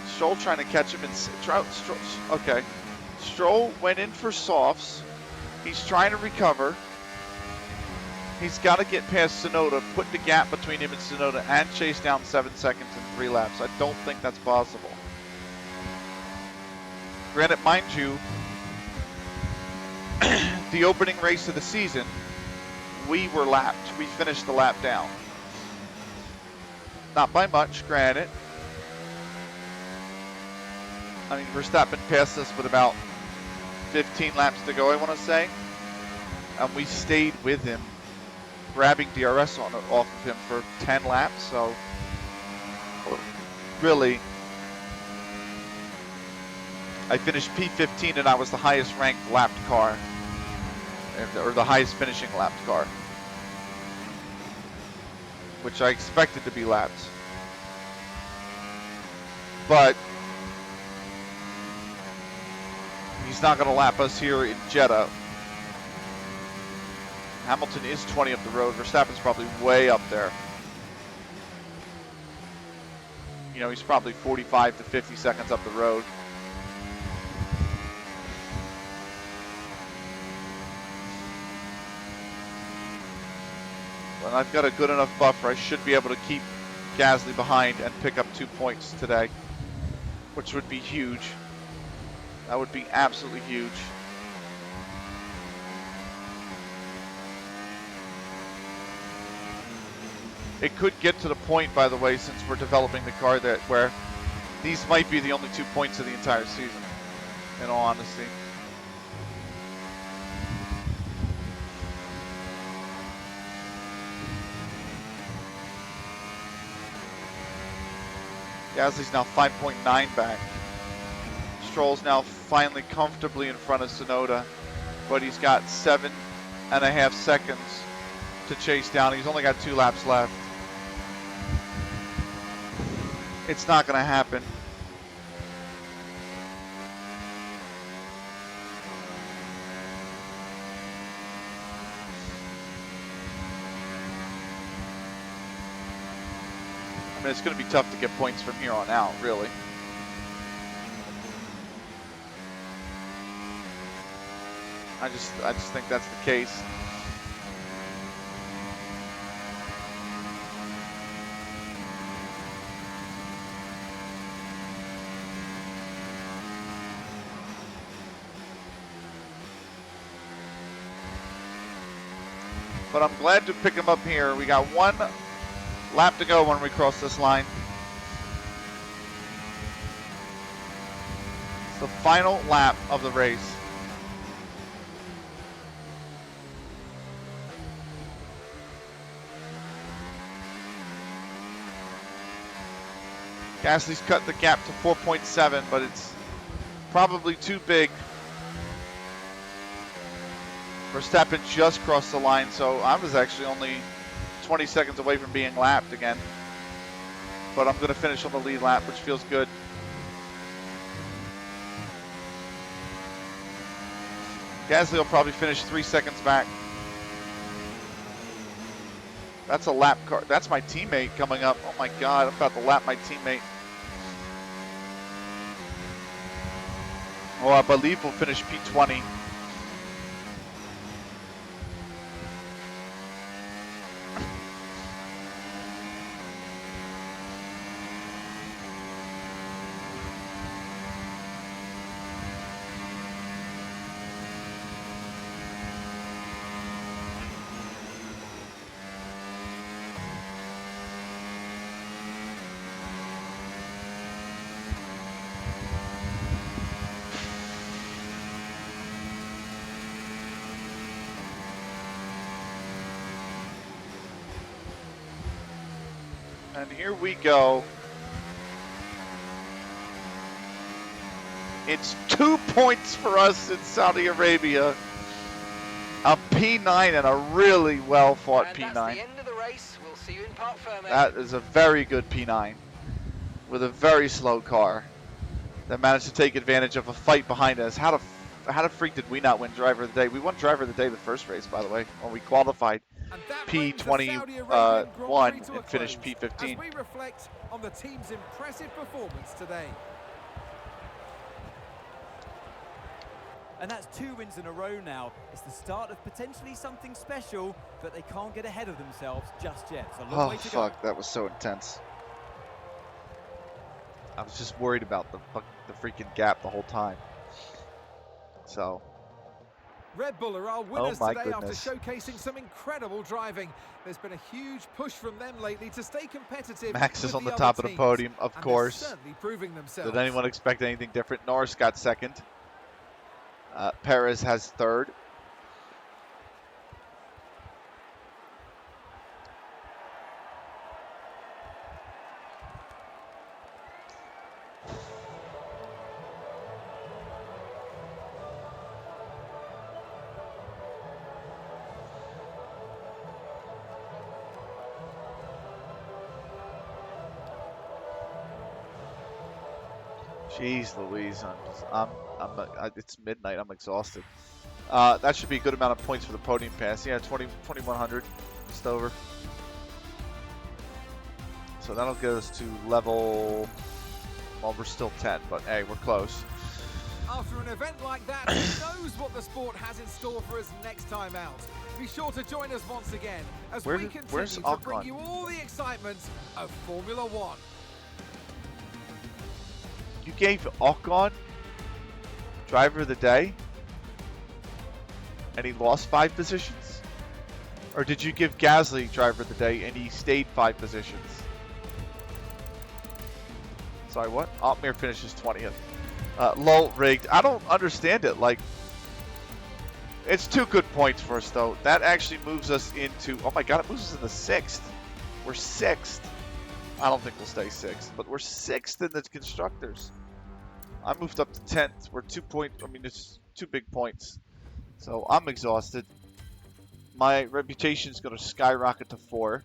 Stroll trying to catch him in. Okay. Stroll went in for softs. He's trying to recover. He's got to get past Tsunoda, put the gap between him and Tsunoda, and chase down 7 seconds in 3 laps. I don't think that's possible. Granted, mind you, the opening race of the season, we were lapped. We finished the lap down. Not by much, granted. I mean, Verstappen passed us with about 15 laps to go, I want to say. And we stayed with him, grabbing DRS off of him for 10 laps. So, really, I finished P15 and I was the highest ranked lapped car, or the highest finishing lapped car, which I expected to be lapped. But he's not going to lap us here in Jeddah. Hamilton is 20 up the road. Verstappen's probably way up there. You know, he's probably 45 to 50 seconds up the road. When I've got a good enough buffer, I should be able to keep Gasly behind and pick up 2 points today, which would be huge. That would be absolutely huge. It could get to the point, by the way, since we're developing the car, that where these might be the only 2 points of the entire season, in all honesty. Gasly's now 5.9 back. Stroll's now finally comfortably in front of Tsunoda, but he's got 7.5 seconds to chase down. He's only got 2 laps left. It's not going to happen. I mean, it's going to be tough to get points from here on out, really. I just think that's the case. But I'm glad to pick him up here. We got 1 lap to go when we cross this line. It's the final lap of the race. Gasly's cut the gap to 4.7, but it's probably too big. Verstappen just crossed the line, so I was actually only 20 seconds away from being lapped again. But I'm going to finish on the lead lap, which feels good. Gasly will probably finish 3 seconds back. That's a lap car. That's my teammate coming up. Oh my God, I'm about to lap my teammate. Oh, I believe we'll finish P20. And here we go. It's 2 points for us in Saudi Arabia. A P9 and a really well fought And P9. that's the end of the race. We'll see you in Parc Fermé. That is a very good P9 with a very slow car that managed to take advantage of a fight behind us. How the freak did we not win Driver of the Day? We won Driver of the Day the first race, by the way, when we qualified And that brings the Saudi Arabian P21 Grand Prix to a and finished close P15. As we reflect on the team's impressive performance today. And that's 2 wins in a row now. It's the start of potentially something special, but they can't get ahead of themselves just yet. It's a long way to go. That was so intense. I was just worried about the freaking gap the whole time. So. Red Bull are our winners my today goodness. after showcasing some incredible driving. There's been a huge push from them lately to stay competitive. Max is with on the other top of the teams, podium, of and course. they're certainly proving themselves. Did anyone expect anything different? Norris got second. Perez has third. Jeez Louise, it's midnight, I'm exhausted. That should be a good amount of points for the podium pass. Yeah, 2100, just over. So that'll get us to level, well, we're still 10, but hey, we're close. After an event like that, who knows what the sport has in store for us next time out? Be sure to join us once again as we continue where's to Ocon? bring you all the excitement of Formula One. You gave Ocon Driver of the Day, and he lost 5 positions? Or did you give Gasly Driver of the Day, and he stayed 5 positions? Sorry, what? Altmaier finishes 20th. Low rigged. I don't understand it. Like, it's 2 good points for us, though. That actually moves us into, oh my god, it moves us into 6th. We're 6th. I don't think we'll stay 6th, but we're 6th in the constructors. I moved up to 10th. We're 2 points. I mean, it's 2 big points. So I'm exhausted. My reputation is going to skyrocket to 4.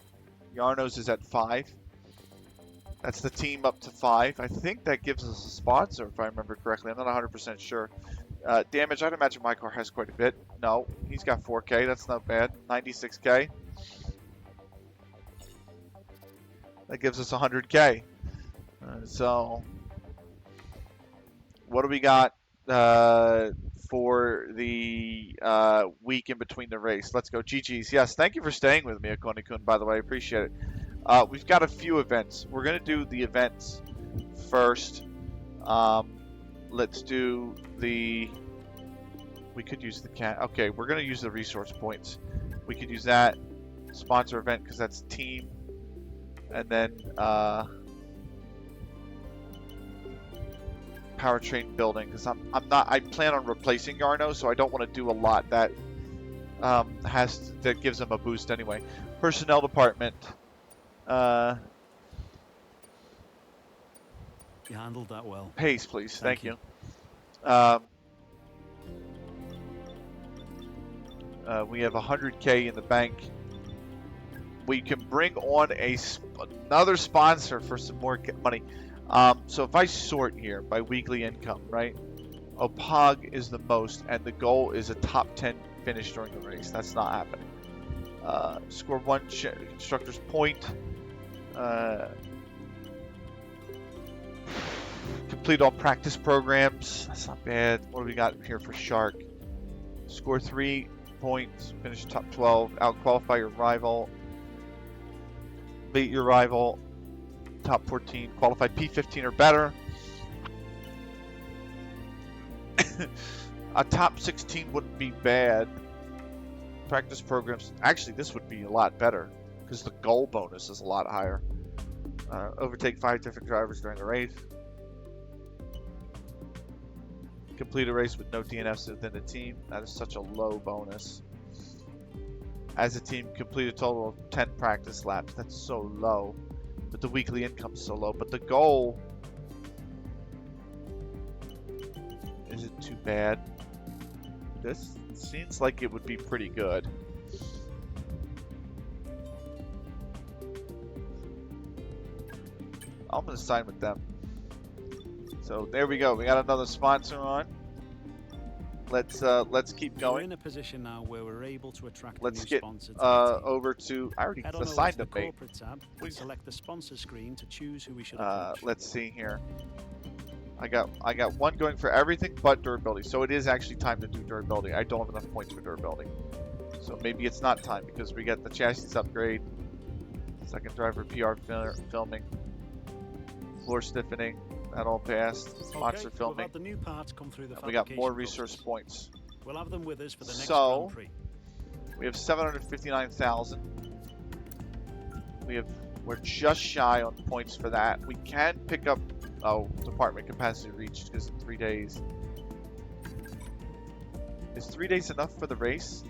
Yarno's is at 5. That's the team up to 5. I think that gives us a sponsor, if I remember correctly. I'm not 100% sure. Damage, I'd imagine my car has quite a bit. No, he's got 4K. That's not bad. 96K. That gives us 100K. So, what do we got for the week in between the race? Let's go. GG's. Yes, thank you for staying with me, Akoni-kun, by the way. I appreciate it. We've got a few events. We're going to do the events first. Let's do the... We could use the cat. Okay, we're going to use the resource points. We could use that. Sponsor event, because that's team. And then powertrain building, because I plan on replacing Yarno, so I don't want to do a lot that that gives them a boost anyway. Personnel department. You handled that well. Pace, please. Thank you. We have 100K in the bank. We can bring on another sponsor for some more money. So if I sort here by weekly income, right? Opag is the most, and the goal is a top 10 finish during the race. That's not happening. Score 1 constructor's point. Complete all practice programs. That's not bad. What do we got here for Shark? Score 3 points. Finish top 12. Out qualify your rival. Beat your rival. Top 14. Qualify P15 or better. A top 16 wouldn't be bad. Practice programs. Actually, this would be a lot better because the goal bonus is a lot higher. Overtake 5 different drivers during the race. Complete a race with no DNFs within the team. That is such a low bonus. As a team, complete a total of 10 practice laps. That's so low. but the weekly income's so low. But the goal isn't too bad. This seems like it would be pretty good. I'm gonna sign with them. So there we go. We got another sponsor on. Let's keep going. We're in a position now where we're able to attract Let's a new get sponsor to the team. over to. I already Head on over assigned to the them, mate. corporate tab and select the sponsor screen to choose who we should approach. Let's see here. I got one going for everything but durability. So it is actually time to do durability. I don't have enough points for durability. So maybe it's not time because we get the chassis upgrade, second driver PR filming, floor stiffening, that all passed, sponsor We've filming. had the new parts come through the And we got more fabrication resource process. points. We'll have them with us for the next So, Grand Prix. we have 759,000. We're just shy on points for that. We can pick up department capacity reached because in 3 days. Is 3 days enough for the race?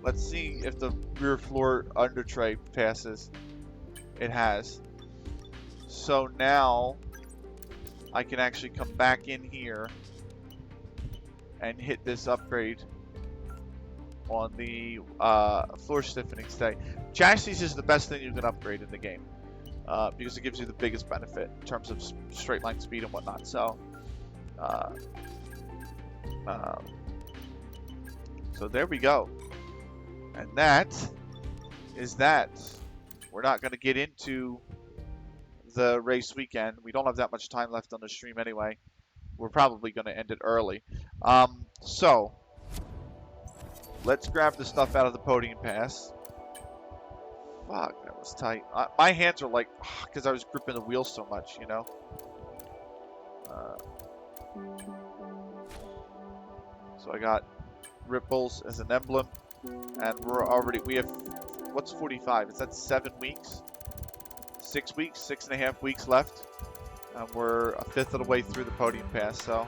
Let's see if the rear floor under tray passes. It has. So now I can actually come back in here and hit this upgrade on the floor stiffening stay. Chassis is the best thing you can upgrade in the game because it gives you the biggest benefit in terms of straight line speed and whatnot. So, so there we go. And that is that. We're not going to get into the race weekend. We don't have that much time left on the stream anyway. We're probably going to end it early. So, let's grab the stuff out of the podium pass. Fuck, that was tight. My hands are like, because I was gripping the wheel so much, you know? So I got ripples as an emblem. And we have, what's 45? Is that 7 weeks? 6 weeks, 6.5 weeks left. And we're a fifth of the way through the podium pass. So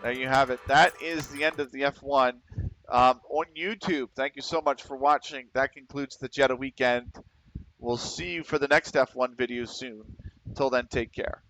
there you have it. That is the end of the F1 on YouTube. Thank you so much for watching. That concludes the Jeddah weekend. We'll see you for the next F1 video soon. Until then, take care.